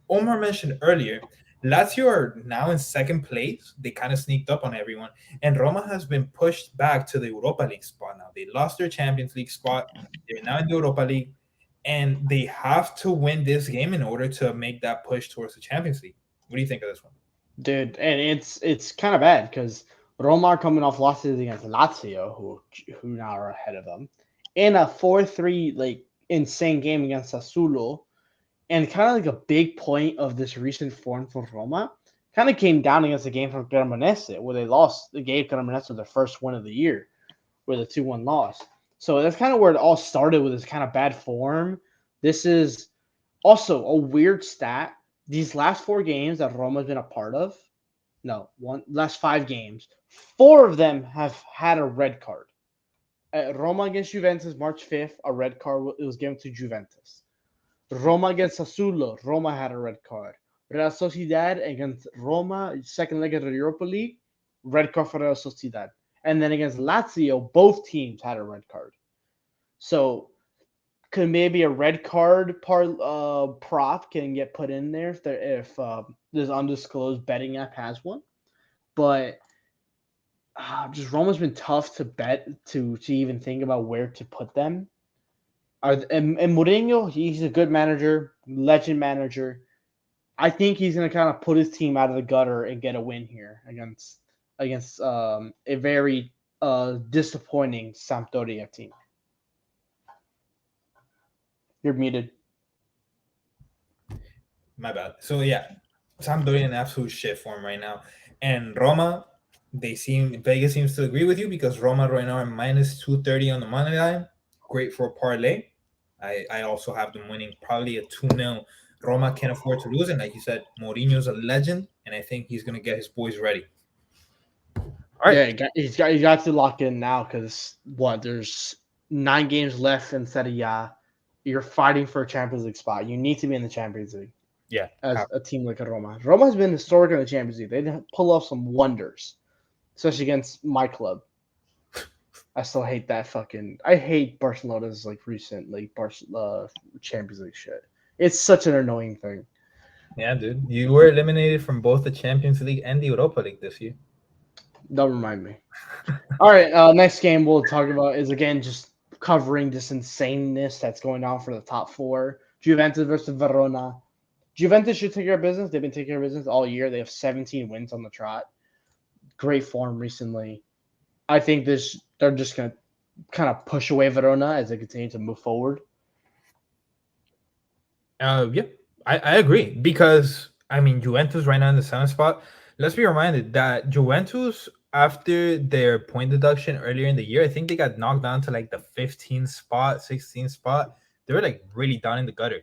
Omar mentioned earlier, Lazio are now in second place. They kind of sneaked up on everyone. And Roma has been pushed back to the Europa League spot now. They lost their Champions League spot. They're now in the Europa League. And they have to win this game in order to make that push towards the Champions League. What do you think of this one? Dude, and it's kind of bad because Roma are coming off losses against Lazio, who now are ahead of them, in a 4-3 like insane game against Sassuolo, and kind of like a big point of this recent form for Roma kind of came down against the game from Cremonese, where they lost. They gave Cremonese their first win of the year, with a 2-1 loss. So that's kind of where it all started with this kind of bad form. This is also a weird stat. These last 4 games that Roma's been a part of, no, last 5 games, 4 of them have had a red card. Roma against Juventus, March 5th, a red card it was given to Juventus. Roma against Sassuolo, Roma had a red card. Real Sociedad against Roma, second leg of the Europa League, red card for Real Sociedad. And then against Lazio, both teams had a red card. So could maybe a red card prop can get put in there if this undisclosed betting app has one. But just Roma's been tough to bet to even think about where to put them. And Mourinho, he's a good manager, legend manager. I think he's going to kind of put his team out of the gutter and get a win here against a very disappointing Sampdoria team. You're muted. My bad. So yeah, Sampdoria in absolute shit form right now, and Roma. Vegas seems to agree with you because Roma right now are minus 230 on the money line. Great for a parlay. I also have them winning probably a 2-0. Roma can't afford to lose, and like you said, Mourinho's a legend, and I think he's gonna get his boys ready. All right. Yeah, he got to lock in now because there's 9 games left in Serie A. You're fighting for a Champions League spot. You need to be in the Champions League Yeah. as a team like Roma. Roma has been historic in the Champions League. They pull off some wonders, especially against my club. I still hate that fucking. I hate Barcelona's recent Champions League shit. It's such an annoying thing. Yeah, dude. You were eliminated from both the Champions League and the Europa League this year. Don't remind me. All right, next game we'll talk about is again just covering this insaneness that's going on for the top 4. Juventus versus Verona. Juventus should take care of business. They've been taking care of business all year. They have 17 wins on the trot. Great form recently. I think they're just going to kind of push away Verona as they continue to move forward. Yeah, I agree because I mean Juventus right now in the 7th spot. Let's be reminded that Juventus after their point deduction earlier in the year, I think they got knocked down to like the 15th spot, 16th spot. They were like really down in the gutter.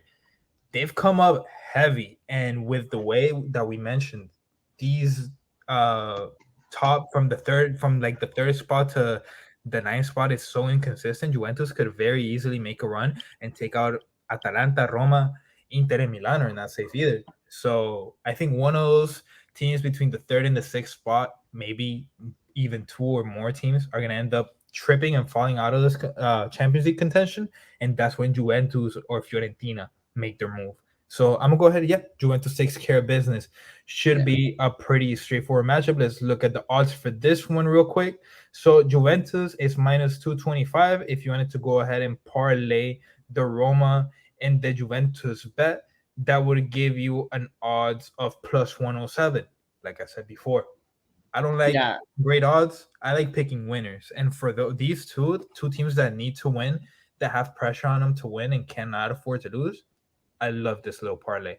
They've come up heavy, and with the way that we mentioned, these top from like the third spot to the 9th spot is so inconsistent. Juventus could very easily make a run and take out Atalanta, Roma, Inter, and Milan are not safe either. So I think one of those teams between the 3rd and the 6th spot, maybe even 2 or more teams, are going to end up tripping and falling out of this Champions League contention, and that's when Juventus or Fiorentina make their move. So I'm gonna go ahead. Yeah, Juventus takes care of business. Should be a pretty straightforward matchup. Let's look at the odds for this one real quick. So Juventus is minus 225. If you wanted to go ahead and parlay the Roma and the Juventus bet, that would give you an odds of plus 107. Like I said before, I don't like great odds. I like picking winners, and for these two teams that need to win, that have pressure on them to win and cannot afford to lose, I love this little parlay.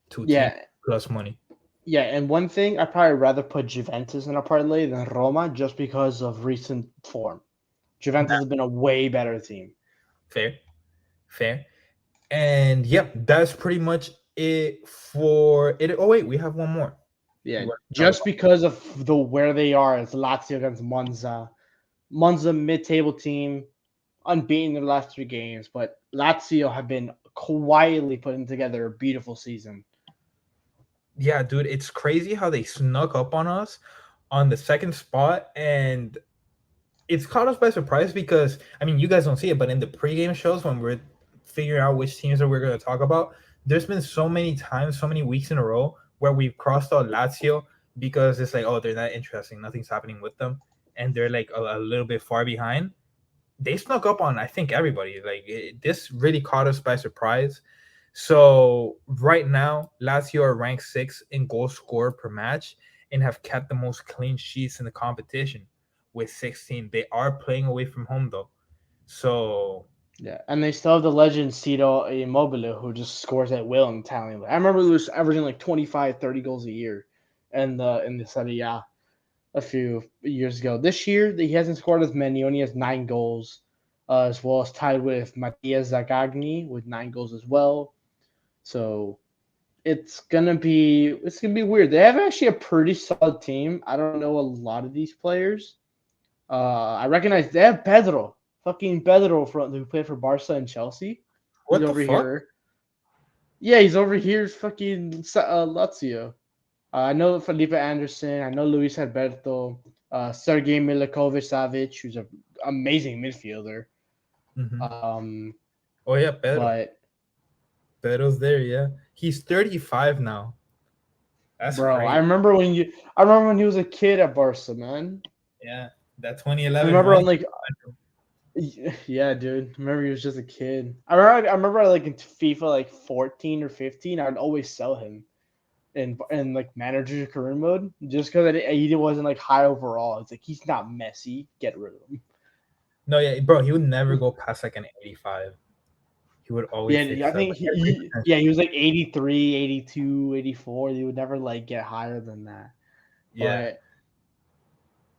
Two teams Yeah, plus money. yeah, and one thing I'd probably rather put Juventus in a parlay than Roma just because of recent form. Juventus has been a way better team. Fair, fair. And yep, that's pretty much it for it. Oh wait, we have one more. Yeah, You want to talk just about? because of the where they are, it's Lazio against Monza. Monza mid-table team, unbeaten their last 3 games, but Lazio have been quietly putting together a beautiful season. Yeah, dude, it's crazy how they snuck up on us on the second spot, and it's caught us by surprise because I mean, you guys don't see it, but in the pregame shows when we're figuring out which teams that we're going to talk about, there's been so many times, so many weeks in a row where we've crossed out Lazio because it's like, oh, they're not interesting, nothing's happening with them, and they're like a little bit far behind. They snuck up on I think everybody. This really caught us by surprise. So right now, Lazio are ranked 6th in goals scored per match and have kept the most clean sheets in the competition with 16. They are playing away from home though, so Yeah, and they still have the legend Cito Immobile who just scores at will in Italian. I remember he was averaging like 25, 30 goals a year in the Serie A a few years ago. This year, he hasn't scored as many. He only has 9 goals, as well as tied with Mattia Zaccagni with 9 goals as well. So it's gonna be weird. They have actually a pretty solid team. I don't know a lot of these players. I recognize they have Pedro, fucking Pedro, who played for Barca and Chelsea. He's what the over fuck? here. Yeah, he's over here, fucking Lazio. I know Felipe Anderson. I know Luis Alberto. Sergei Milikovic-Savic, who's an amazing midfielder. Hmm. Um, Oh yeah, Pedro. but Pedro's there. Yeah, he's 35 now. That's bro, I crazy. remember when you. I remember when he was a kid at Barca, man. Yeah, that I 2011 remember run. on like yeah, dude. I remember he was just a kid. I remember like in FIFA like 14 or 15, I'd always sell him in like manager career mode just because he wasn't like high overall. It's like he's not messy. Get rid of him. No, yeah, bro, he would never go past like an 85. He would always stay Yeah, I sub. think he was like 83, 82, 84. He would never like get higher than that. Yeah,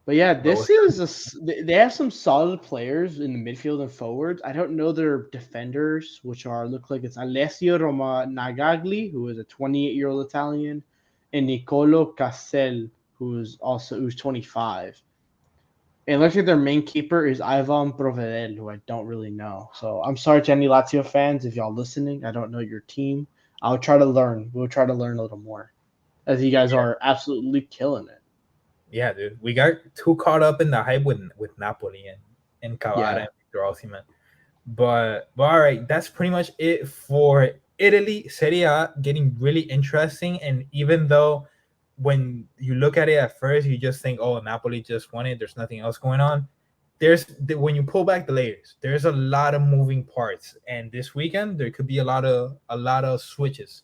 But yeah, but this is they have some solid players in the midfield and forwards. I don't know their defenders, which are look like it's Alessio Roma Nagagli, who is a 28-year-old Italian, and Nicolo Cassel, who's 25. It looks like their main keeper is Ivan Provedel, who I don't really know. So I'm sorry to any Lazio fans if y'all listening. I don't know your team. I'll try to learn. We'll try to learn a little more, as you guys are absolutely killing it. yeah, dude, we got too caught up in the hype with Napoli and Cavara Yeah. and Victor Osimhen. But all right, that's pretty much it for Italy. Serie A getting really interesting, and even though when you look at it at first, you just think, "Oh, Napoli just won it. There's nothing else going on." When you pull back the layers, there's a lot of moving parts, and this weekend there could be a lot of switches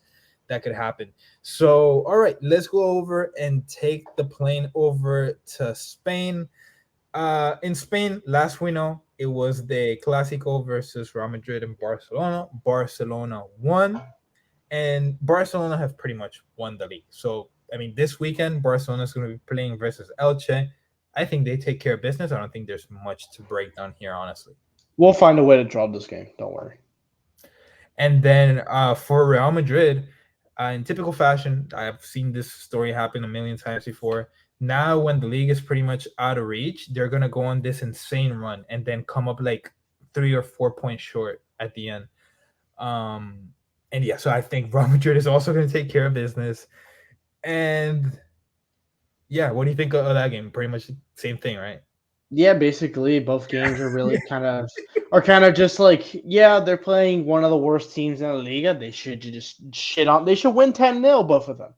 that could happen. So, all right, let's go over and take the plane over to Spain. In Spain, last we know, it was the Clásico versus Real Madrid and Barcelona. Barcelona won, and Barcelona have pretty much won the league. So, I mean, this weekend, Barcelona is going to be playing versus Elche. I think they take care of business. I don't think there's much to break down here, honestly. We'll find a way to draw this game. Don't worry. And then for Real Madrid, in typical fashion, I have seen this story happen a million times before. Now, when the league is pretty much out of reach, they're gonna go on this insane run and then come up like 3 or 4 points short at the end. Um, and yeah, so I think Real Madrid is also gonna take care of business. And yeah, what do you think of that game? Pretty much the same thing, right? Yeah, basically both games are really kind of just like they're playing one of the worst teams in the Liga. They should just shit on. They should win 10-0, both of them.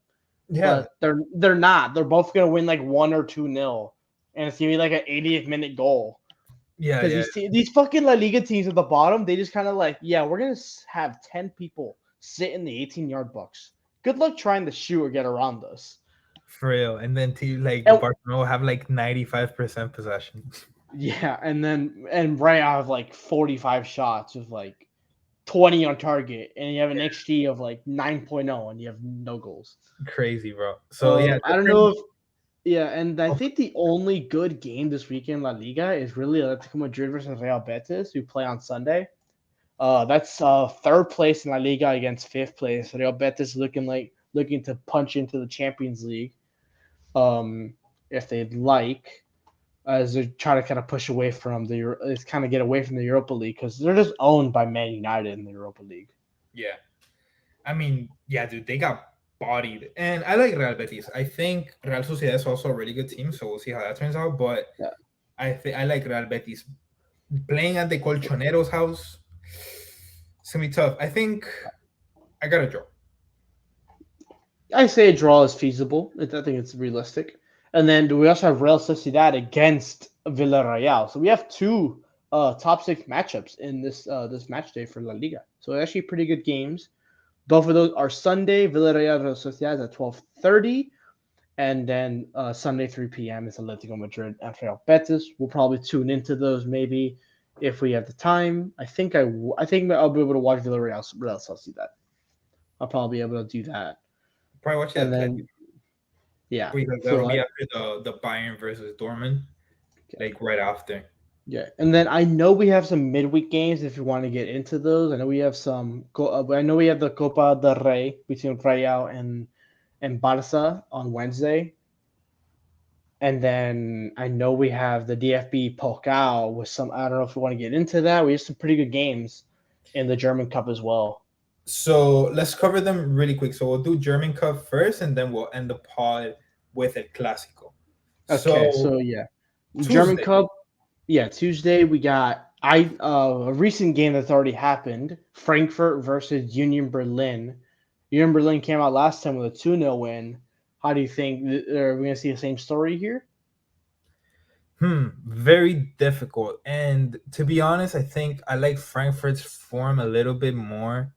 Yeah, But they're not. They're both gonna win like 1 or 2-0, and it's gonna be like an 80th minute goal. yeah, Because yeah. these fucking La Liga teams at the bottom, they just kind of like, we're gonna have 10 people sit in the 18-yard box. Good luck trying to shoot or get around us. For real. And then to like And Barcelona have like 95% possession. Yeah, and Real have like 45 shots with like 20 on target, and you have an XG of like 9.0, and you have no goals. Crazy, bro. So yeah, I don't know different. if yeah, and I Oh, think the only good game this weekend in La Liga is really Atletico Madrid versus Real Betis, who play on Sunday. That's third place in La Liga against fifth place. Real Betis looking to punch into the Champions League, if they'd like, as they try to kind of push away from kind of get away from the Europa League because they're just owned by Man United in the Europa League. yeah. I mean, yeah, dude, they got bodied, and I like Real Betis. I think Real Sociedad is also a really good team, so we'll see how that turns out. But Yeah. I think I like Real Betis playing at the Colchonero's house. It's gonna be tough. I think I got a draw. I say a draw is feasible. I think it's realistic. And then we also have Real Sociedad against Villarreal. So we have two top six matchups in this match day for La Liga. So actually pretty good games. Both of those are Sunday. Villarreal Real Sociedad is at 12:30, and then Sunday 3 p.m. is Atletico Madrid and Real Betis. We'll probably tune into those maybe if we have the time. I think I'll be able to watch Villarreal Real Sociedad. I'll probably be able to do that. Probably watch the And Athletic then yeah, because that'll so be after the Bayern versus Dortmund, like right after. yeah, and then I know we have some midweek games if you want to get into those. I know we have I know we have the Copa del Rey between Real and Barca on Wednesday, and then I know we have the DFB Pokal with some. I don't know if we want to get into that. We have some pretty good games in the German Cup as well. So let's cover them really quick. So we'll do German Cup first, and then we'll end the pod with a Clásico. Okay, So so yeah, German Tuesday. Cup. Yeah, Tuesday we got a recent game that's already happened. Frankfurt versus Union Berlin. Union Berlin came out last time with a 2-0 win. How do you think are we gonna see the same story here? Very difficult. And to be honest, I think I like Frankfurt's form a little bit more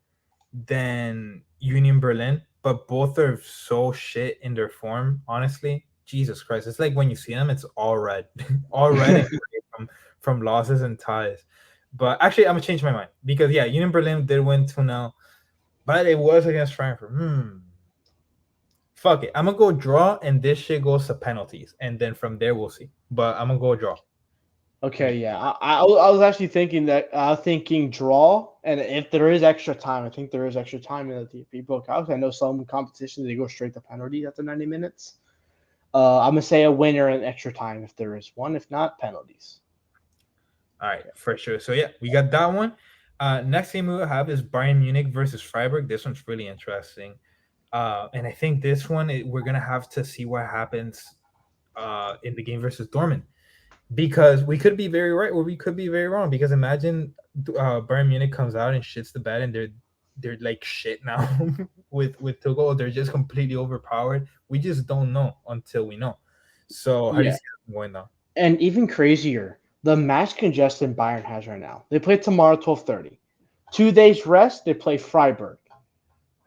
than Union Berlin, but both are so shit in their form, honestly. Jesus Christ. It's like when you see them, it's all red. All red and gray from losses and ties. But actually I'm gonna change my mind because yeah, Union Berlin did win 2-0, but it was against Frankfurt. Fuck it. I'm gonna go draw and this shit goes to penalties. And then from there we'll see. But I'm gonna go draw. Okay, yeah. I was actually thinking that thinking draw, and if there is extra time, I think there is extra time in the DP book. I know some competitions they go straight to penalties after 90 minutes. I'm gonna say a winner in extra time if there is one. If not, penalties. All right, for sure. So yeah, we got that one. Next game we'll have is Bayern Munich versus Freiburg. This one's really interesting. And I think this one we're gonna have to see what happens in the game versus Dortmund because we could be very right or we could be very wrong. Because imagine Bayern Munich comes out and shits the bed and they're like shit now with Tuchel. They're just completely overpowered. We just don't know until we know. So how do you Yeah, see that going now? and even crazier, the match congestion Bayern has right now. They play tomorrow 12:30. 2 days rest, they play Freiburg.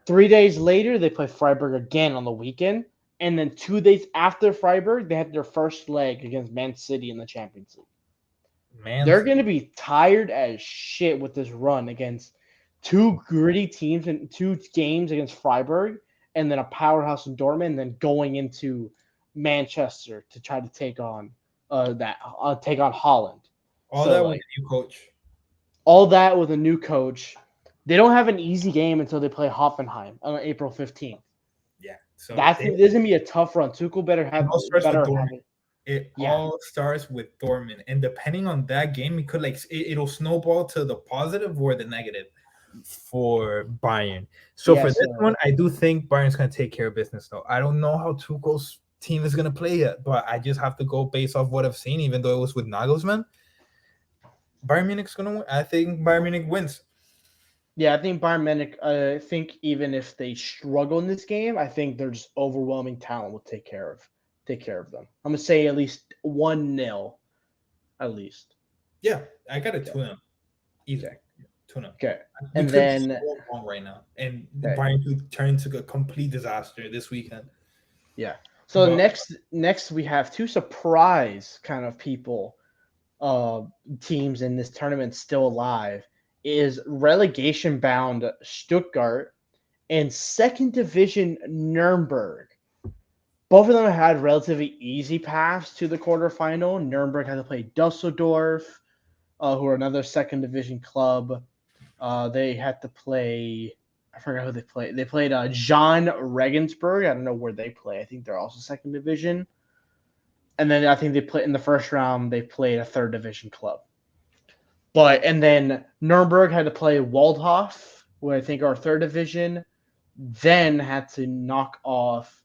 3 days later, they play Freiburg again on the weekend. And then 2 days after Freiburg, they have their first leg against Man City in the Champions League. Man, They're going to be tired as shit with this run against two gritty teams in 2 games against Freiburg and then a powerhouse in Dortmund, and then going into Manchester to try to take on Holland. all So that with like a new coach. all that with a new coach. They don't have an easy game until they play Hoffenheim on April 15th. Yeah. So That's this is gonna be a tough run. Tuchel it all starts with better have Dortmund. it. It Yeah. all starts with Dortmund, and depending on that game, it could it'll snowball to the positive or the negative for Bayern. So Yeah. for this So one, I do think Bayern's gonna take care of business. Though I don't know how Tuchel's team is gonna play yet, but I just have to go based off what I've seen. Even though it was with Nagelsmann, Bayern Munich's gonna win. I think Bayern Munich wins. yeah, I think Bayern Munich. I think even if they struggle in this game, I think their just overwhelming talent will take care of them. I'm gonna say at least 1-0, at least. Yeah, I got a Okay. 2-0. Easy. Okay. 2-0. Okay. We And could be then so wrong right now, and okay. Bayern could turn into a complete disaster this weekend. Yeah. So But next we have two surprise kind of people. uh, teams in this tournament still alive is relegation bound Stuttgart and second division Nuremberg. Both of them had relatively easy paths to the quarterfinal. Nuremberg had to play Dusseldorf, who are another second division club. They had to play. I forgot who they played. They played John Regensburg. I don't know where they play. I think they're also second division. And then I think they played in the first round. They played a third division club. And then Nuremberg had to play Waldhof, who I think are third division. Then had to knock off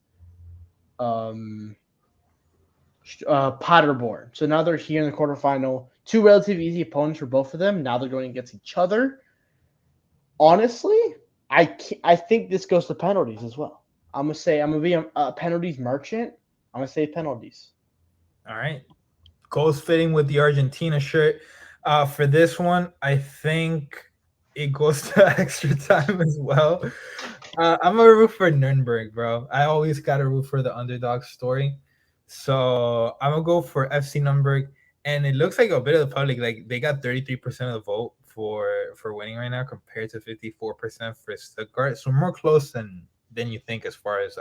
um, Paderborn. So now they're here in the quarterfinal. Two relatively easy opponents for both of them. Now they're going against each other. Honestly, I think this goes to penalties as well. I'm gonna be a penalties merchant. I'm gonna say penalties. All right. Goes fitting with the Argentina shirt. For this one, I think it goes to extra time as well. I'm a root for Nuremberg, bro. I always got to root for the underdog story. So I'm gonna go for FC Nuremberg, and it looks like a bit of the public, like they got 33% of the vote for winning right now, compared to 54% for Stuttgart. So more close than you think as far as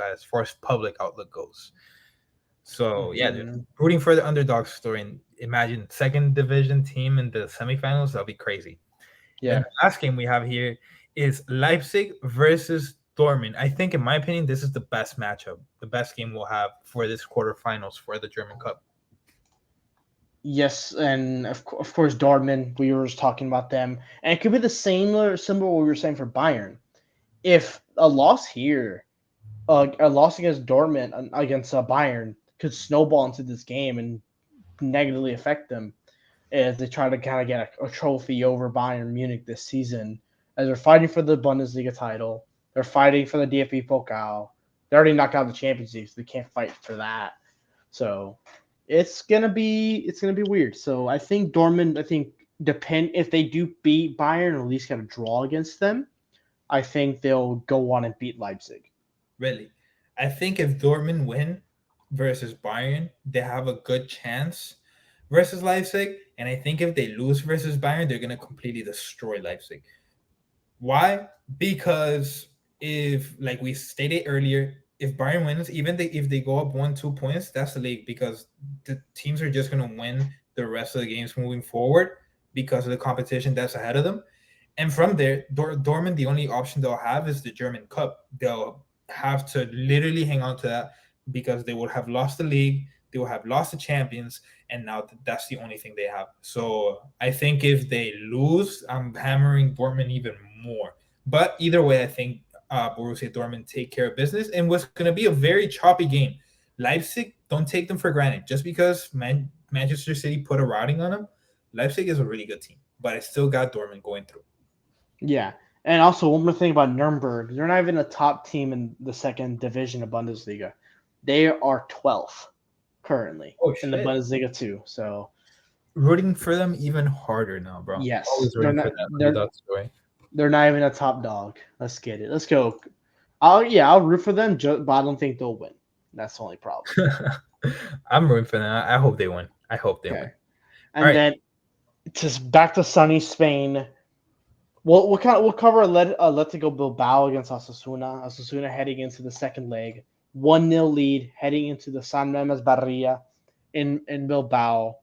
public outlook goes. So yeah, dude, Mm-hmm. rooting for the underdog story. And imagine second division team in the semifinals. That'll be crazy. Then Yeah. the last game we have here is Leipzig versus Dortmund. I think, in my opinion, this is the best matchup, the best game we'll have for this quarterfinals for the German Cup. Yes, and of course Dortmund. We were just talking about them, and it could be the same similar what we were saying for Bayern. If a loss here, a loss against Dortmund against Bayern could snowball into this game and negatively affect them as they try to kind of get a trophy over Bayern Munich this season, as they're fighting for the Bundesliga title. They're fighting for the DFB Pokal. They already knocked out the Champions League, so they can't fight for that. So it's gonna be weird. So I think Dortmund. I think depend if they do beat Bayern or at least get a draw against them. I think they'll go on and beat Leipzig. Really, I think if Dortmund win versus Bayern, they have a good chance versus Leipzig. And I think if they lose versus Bayern, they're gonna completely destroy Leipzig. Why? Because if, like we stated earlier, if Bayern wins, even if they go up 1-2 points, that's the league, because the teams are just gonna win the rest of the games moving forward because of the competition that's ahead of them. And from there, Dortmund, the only option they'll have is the German Cup. They'll have to literally hang on to that because they would have lost the league, they will have lost the champions, and now that's the only thing they have. So I think if they lose, I'm hammering Dortmund even more. But either way, I think Borussia Dortmund take care of business, and what's going to be a very choppy game. Leipzig, don't take them for granted. Just because Manchester City put a routing on them, Leipzig is a really good team. But I still got Dortmund going through. Yeah. And also one more thing about Nuremberg, they're not even a top team in the second division of Bundesliga. They are 12th currently Oh in the shit! Bundesliga too. So Rooting for them even harder now, bro. yes, Always rooting for that underdog story. they're not even a top dog. Let's get it. Let's go. I'll root for them, but I don't think they'll win. That's the only problem. I'm rooting for them. I hope they win. I hope they win. Okay. All And right. then just back to sunny Spain. We'll cover Atletico Bilbao against Osasuna. Osasuna heading into the second leg, 1-0 lead heading into the San Mamés Barria in Bilbao.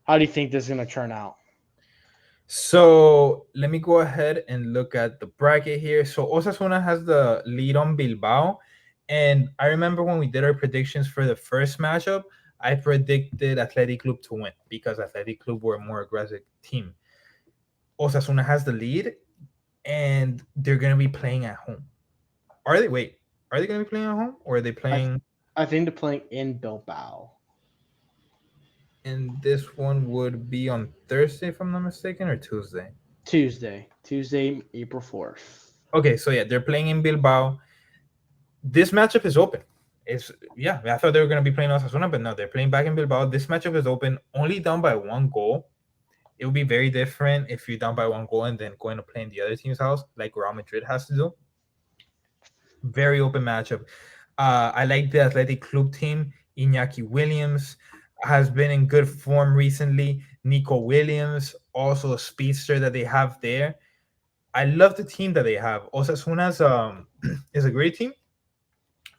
How do you think this is gonna turn out? So let me go ahead and look at the bracket here. So Osasuna has the lead on Bilbao. And I remember when we did our predictions for the first matchup, I predicted Athletic Club to win because Athletic Club were a more aggressive team. Osasuna has the lead, and they're going to be playing at home. Are they? Wait, are they going to be playing at home, or are they I playing? I think they're playing in Bilbao. And this one would be on Thursday, if I'm not mistaken, or Tuesday. Tuesday, April 4th. Okay, so yeah, they're playing in Bilbao. This matchup is open. It's yeah, I thought they were gonna be playing Osasuna, but no, they're playing back in Bilbao. This matchup is open, only down by one goal. It would be very different if you're down by one goal and then going to play in the other team's house, like Real Madrid has to do. Very open matchup. I like the Athletic Club team. Iñaki Williams, has been in good form recently. Nico Williams, also a speedster that they have there. I love the team that they have. Osasuna's is a great team,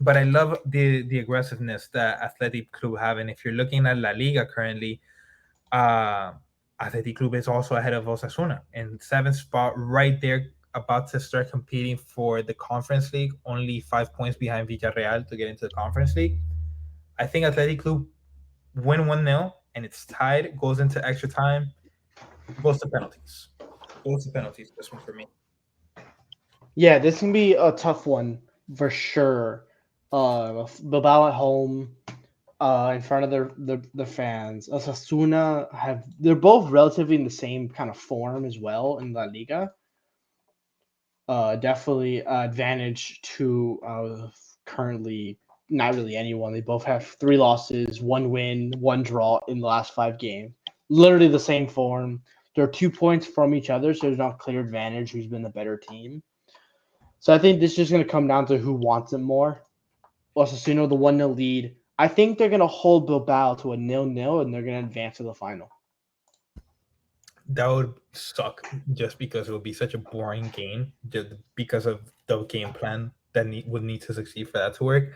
but I love the aggressiveness that Athletic Club have. And if you're looking at La Liga currently, uh, Athletic Club is also ahead of Osasuna in seventh spot, right there, about to start competing for the Conference League. Only 5 points behind Villarreal to get into the Conference League. I think Athletic Club win 1-0, and it's tied. Goes into extra time. Goes to penalties. Goes to penalties. This one for me. Yeah, this can be a tough one for sure. Bilbao at home, in front of their fans. Osasuna they're both relatively in the same kind of form as well in La Liga. Definitely advantage to currently not really anyone. They both have 3 losses, 1 win, 1 draw in the last 5 games. Literally the same form. They're 2 points from each other, so there's not clear advantage who's been the better team. So I think this is just going to come down to who wants it more. Osasuna, the 1-0 lead. I think they're going to hold Bilbao to a 0-0, and they're going to advance to the final. That would suck just because it would be such a boring game, just because of the game plan that would need to succeed for that to work.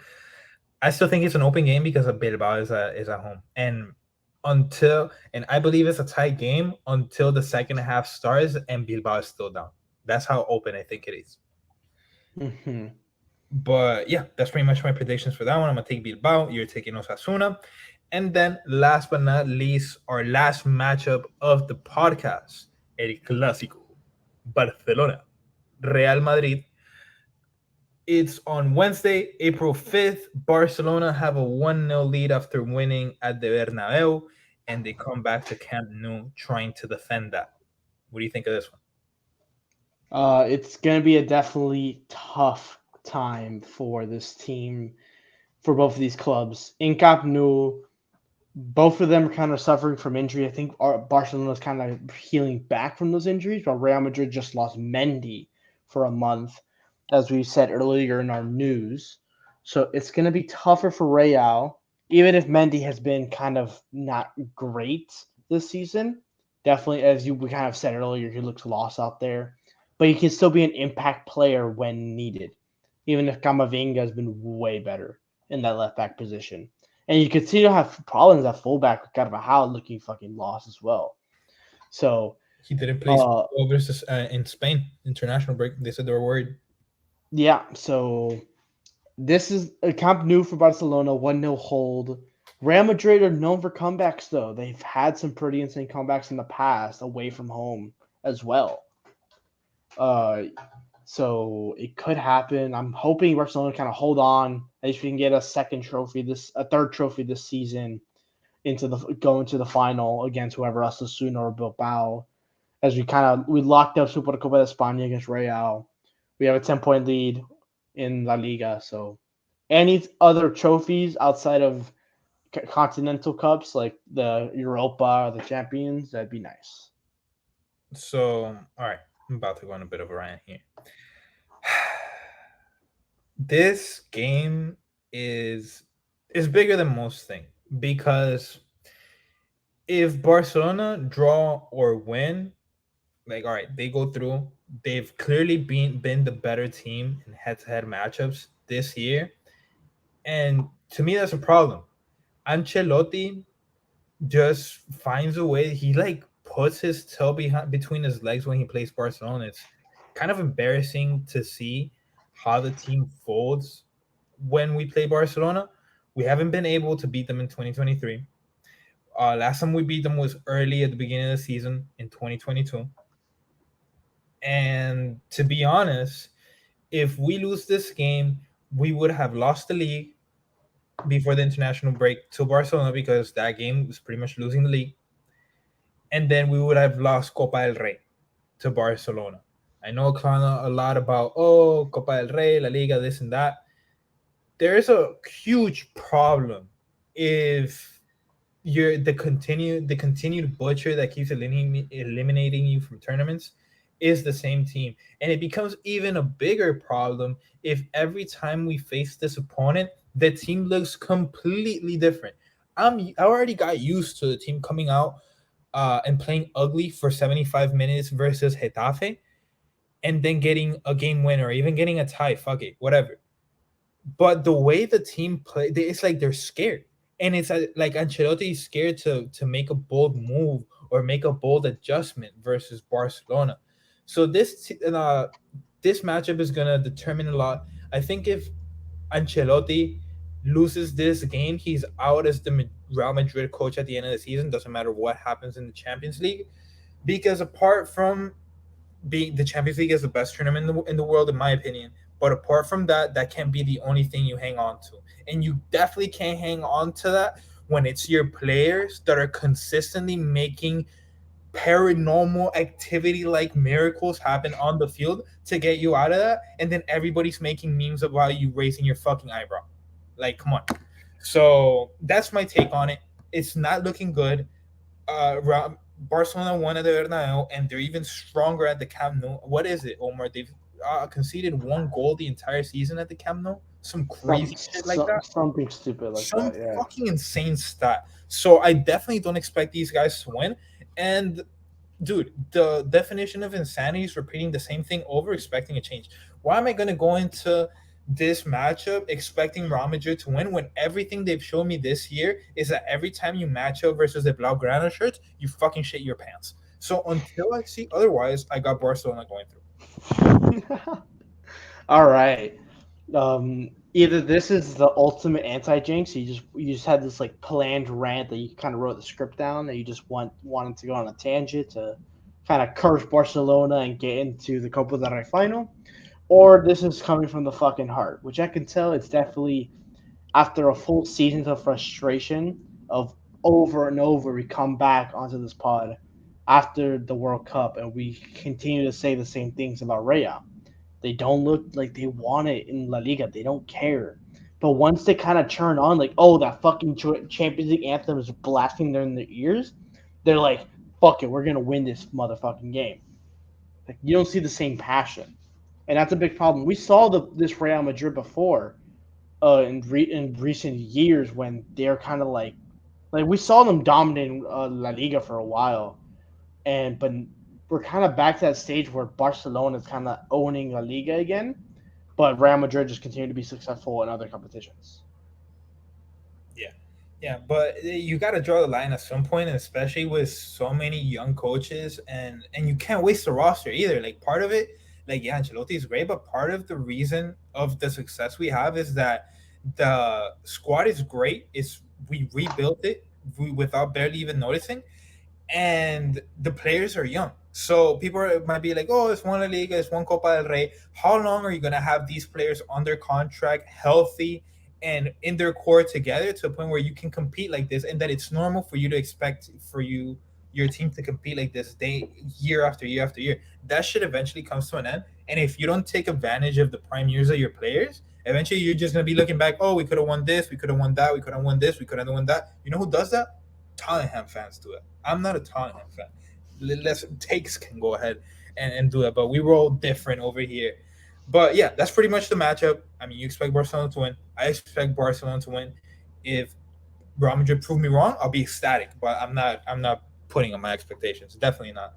I still think it's an open game because of Bilbao is at home, and I believe it's a tight game until the second half starts and Bilbao is still down. That's how open I think it is. Mm-hmm. But yeah, that's pretty much my predictions for that one. I'm gonna take Bilbao. You're taking Osasuna, and then last but not least, our last matchup of the podcast, El Clásico, Barcelona, Real Madrid. It's on Wednesday, April 5th. Barcelona have a 1-0 lead after winning at the Bernabeu, and they come back to Camp Nou trying to defend that. What do you think of this one? It's going to be a definitely tough time for this team, for both of these clubs. In Camp Nou, both of them are kind of suffering from injury. I think Barcelona's kind of healing back from those injuries, while Real Madrid just lost Mendy for a month, as we said earlier in our news. So it's going to be tougher for Real, even if Mendy has been kind of not great this season. Definitely, as we kind of said earlier, he looks lost out there, but he can still be an impact player when needed, even if Camavinga has been way better in that left back position. And you could see they have problems at fullback with Carvajal looking fucking lost as well. So, He didn't play uh, versus in Spain international break. They said they were worried. yeah. So this is a Camp Nou for Barcelona, 1-0 hold. Real Madrid are known for comebacks, though. They've had some pretty insane comebacks in the past away from home as well. Uh, so it could happen. I'm hoping Barcelona kind of hold on. At least we can get a third trophy this season go into the final against whoever else, Osasuna or Bilbao. As we locked up Supercopa de España against Real. We have a 10-point lead in La Liga. So any other trophies outside of continental cups like the Europa or the Champions, that'd be nice. So, all right, I'm about to go on a bit of a rant here. This game is is bigger than most think because if Barcelona draw or win, like all right, they go through. They've clearly been the better team in head-to-head matchups this year, and to me that's a problem. Ancelotti just finds a way. He like puts his toe behind between his legs when he plays Barcelona. It's kind of embarrassing to see how the team folds when we play Barcelona. We haven't been able to beat them in 2023. Last time we beat them was early at the beginning of the season in 2022. And to be honest, if we lose this game, we would have lost the league before the international break to Barcelona because that game was pretty much losing the league. And then we would have lost Copa del Rey to Barcelona. I know a lot about Copa del Rey, La Liga, this and that. There's a huge problem if you're the continued butcher that keeps eliminating you from tournaments is the same team, and it becomes even a bigger problem if every time we face this opponent, the team looks completely different. I already got used to the team coming out and playing ugly for 75 minutes versus Getafe, and then getting a game winner, or even getting a tie. Fuck it, whatever. But the way the team play, it's like they're scared, and it's like Ancelotti is scared to make a bold move or make a bold adjustment versus Barcelona. So this matchup is gonna determine a lot. I think if Ancelotti loses this game, he's out as the Real Madrid coach at the end of the season. Doesn't matter what happens in the Champions League, because apart from being the Champions League is the best tournament in the world, in my opinion. But apart from that, that can't be the only thing you hang on to, and you definitely can't hang on to that when it's your players that are consistently making paranormal activity like miracles happen on the field to get you out of that, and then everybody's making memes about you raising your fucking eyebrow. Like, come on. So that's my take on it. It's not looking good. Barcelona won at the Bernabeu, and they're even stronger at the Camp Nou. What is it, Omar? They've conceded one goal the entire season at the Camp Nou. Some crazy shit like that. Something stupid like Some that. Yeah. fucking insane stat. So I definitely don't expect these guys to win. And dude, the definition of insanity is repeating the same thing over, expecting a change. Why am I going to go into this matchup expecting Real Madrid to win when everything they've shown me this year is that every time you match up versus the Blaugrana shirts, you fucking shit your pants. So until I see otherwise, I got Barcelona going through. All right. Either this is the ultimate anti-jinx, you just had this like planned rant that you kind of wrote the script down, that you just wanted to go on a tangent to kind of curse Barcelona and get into the Copa del Rey final, or this is coming from the fucking heart, which I can tell it's definitely after a full season of frustration of over and over. We come back onto this pod after the World Cup and we continue to say the same things about Real. They don't look like they want it in La Liga. They don't care. But once they kind of turn on, like, oh, that fucking Champions League anthem is blasting in their ears, they're like, fuck it, we're going to win this motherfucking game. Like, you don't see the same passion. And that's a big problem. We saw this Real Madrid before in recent years when they're kind of like we saw them dominating La Liga for a while, but we're kind of back to that stage where Barcelona is kind of owning La Liga again, but Real Madrid just continue to be successful in other competitions. Yeah. Yeah, but you got to draw the line at some point, and especially with so many young coaches, and you can't waste the roster either. Like, part of it, like, yeah, Ancelotti is great, but part of the reason of the success we have is that the squad is great. It's we rebuilt it without barely even noticing, and the players are young. So might be like, "Oh, it's one La Liga, it's one Copa del Rey." How long are you gonna have these players under contract, healthy, and in their core together to a point where you can compete like this, and that it's normal for you to expect your team to compete like this year after year after year? That shit eventually comes to an end, and if you don't take advantage of the prime years of your players, eventually you're just gonna be looking back. Oh, we could have won this, we could have won that, we could have won this, we could have won that. You know who does that? Tottenham fans do it. I'm not a Tottenham fan. Less takes can go ahead and do it, but we roll different over here. But yeah, that's pretty much the matchup. I mean, you expect Barcelona to win. I expect Barcelona to win. If Real Madrid prove me wrong, I'll be ecstatic. But I'm not. I'm not putting on my expectations. Definitely not.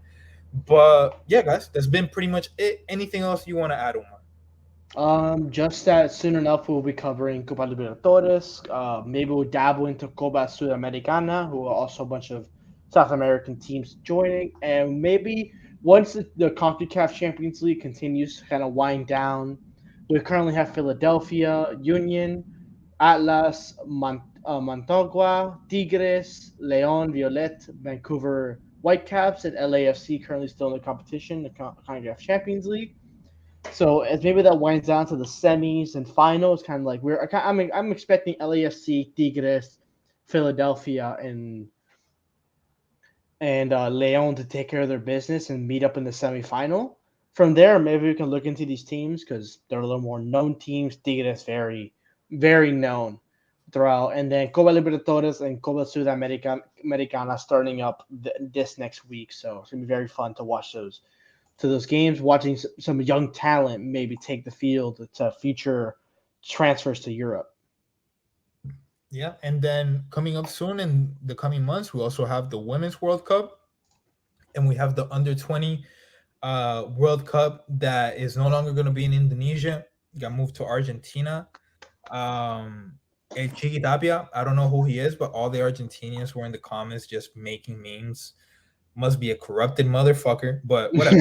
But yeah, guys, that's been pretty much it. Anything else you want to add, Omar? Just that soon enough we'll be covering Copa Libertadores. Maybe we'll dabble into Copa Sudamericana, who are also a bunch of South American teams joining, and maybe once the CONCACAF Champions League continues to kind of wind down, we currently have Philadelphia Union, Atlas, Montagua, Tigres, Leon, Violet, Vancouver Whitecaps, and LAFC currently still in the competition, the CONCACAF Champions League. So as maybe that winds down to the semis and finals, kind of like I'm expecting LAFC, Tigres, Philadelphia, and Leon to take care of their business and meet up in the semifinal. From there, maybe we can look into these teams because they're a little more known teams. Tigres very, very known throughout, and then Copa Libertadores and Copa Sudamericana starting up this next week. So it's gonna be very fun to watch those games, watching some young talent maybe take the field to future transfers to Europe. Yeah, and then coming up soon in the coming months, we also have the Women's World Cup, and we have the Under 20 World Cup that is no longer going to be in Indonesia. Got moved to Argentina. El Chiqui Tapia, I don't know who he is, but all the Argentinians were in the comments just making memes. Must be a corrupted motherfucker, but whatever.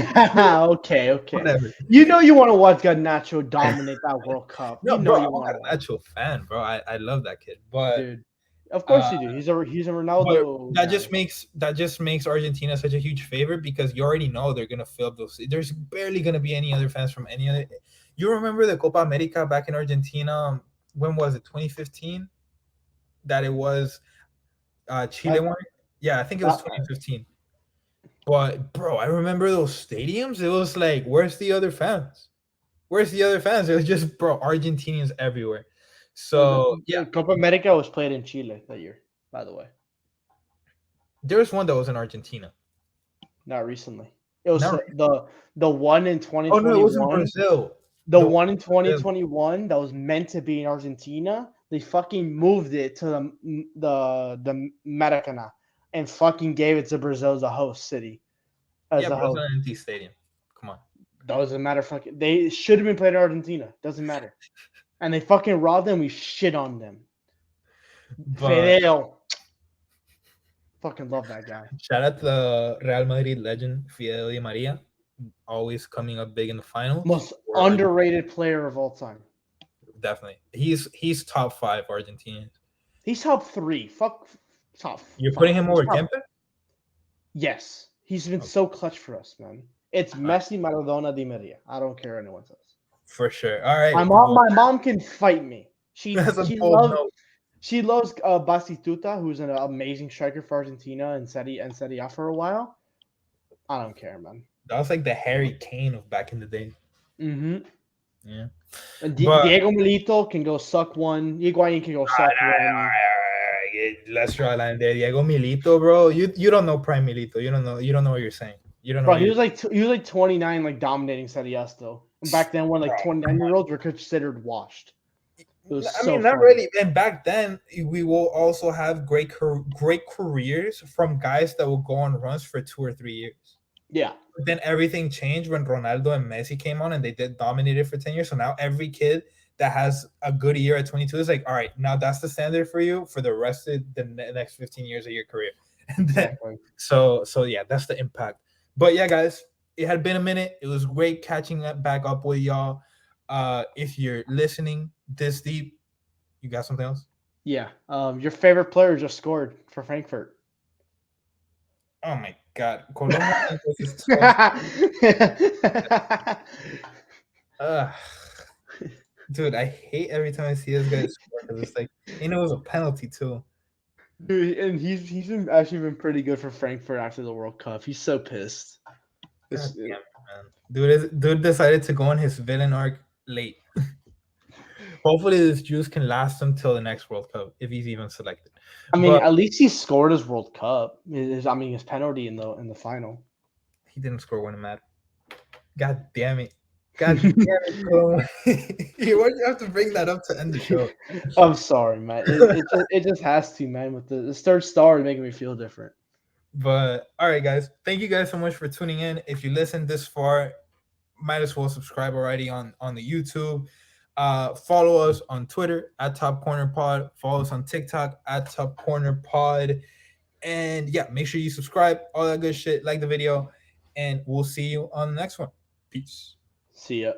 Okay, okay. Whatever. You know you want to watch Garnacho dominate that World Cup. No, You know bro, you I'm want to a watch, Nacho fan, bro. I love that kid, but dude. Of course uh, you do. He's a but Ronaldo guy. that just makes Argentina such a huge favorite because you already know they're gonna fill up those. There's barely gonna be any other fans from any other. You remember the Copa America back in Argentina? When was it? 2015. That it was Chile That won. Yeah, I think it was that 2015. But bro, I remember those stadiums. It was like, where's the other fans? Where's the other fans? It was just bro, Argentinians everywhere. So yeah, the Copa America was played in Chile that year, by the way. there was one that was in Argentina. Not recently. It was Not the one in Oh no, it was in 2021. Brazil. The The one in Brazil. 2021 that was meant to be in Argentina, they fucking moved it to the Maracana and fucking gave it to Brazil as a host city. As Yeah, a Brazil host. empty stadium. Come on. Doesn't matter. Fucking, they should have been played in Argentina. Doesn't matter. And they fucking robbed them. We shit on them. But Fidel. Fucking love that guy. shout out to the Real Madrid legend Fidel Di Maria, always coming up big in the finals. Most underrated player of all time. Definitely, he's top five Argentinians. He's top three. Fuck top You're five. putting him He's over top- Kempe? Yes. He's been Okay. so clutch for us, man. It's Messi, Maradona, Di Maria. I don't care what anyone says. For sure. All right. My mom can fight me. She That's a she bold loves note. she loves Bastituta, who's an amazing striker for Argentina and Serie A for a while. I don't care, man. That was like the Harry Kane of back in the day. Mm-hmm. Yeah. And But Diego Milito can go suck one. Higuain can go suck one. let's draw a line there. Diego Milito, bro. You don't know Prime Milito. You don't know what you're saying. You don't know. Bro, What he was like 29, like dominating Serie A still. And back then, when like 29-year-olds were considered washed. It was I so mean, not funny. really. And back then, we will also have great careers from guys that will go on runs for 2 or 3 years. Yeah. But then everything changed when Ronaldo and Messi came on, and they did dominated for 10 years. So now every kid that has a good year at 22 is like, all right, now that's the standard for you for the rest of the next 15 years of your career. And then, Exactly. so yeah, that's the impact. But yeah, guys, it had been a minute. It was great catching back up with y'all. If you're listening this deep, you got something else? Yeah. Your favorite player just scored for Frankfurt. Oh my god, Colombia is dude, I hate every time I see this guy score because it's like, it was a penalty too. Dude, and he's been actually been pretty good for Frankfurt after the World Cup. He's so pissed. God damn it, man. Dude decided to go on his villain arc late. Hopefully, this juice can last until the next World Cup if he's even selected. I mean, But at least he scored his World Cup. His penalty in the final. he didn't score when it mattered. God damn it. God damn it, bro. Why do you have to bring that up to end the show? I'm sorry, man. It just has to, man. With the third star is making me feel different. But all right, guys. Thank you guys so much for tuning in. If you listened this far, might as well subscribe already on the YouTube. Follow us on Twitter at Top Corner Pod. Follow us on TikTok at Top Corner Pod. And yeah, make sure you subscribe, all that good shit. Like the video, and we'll see you on the next one. Peace. See ya.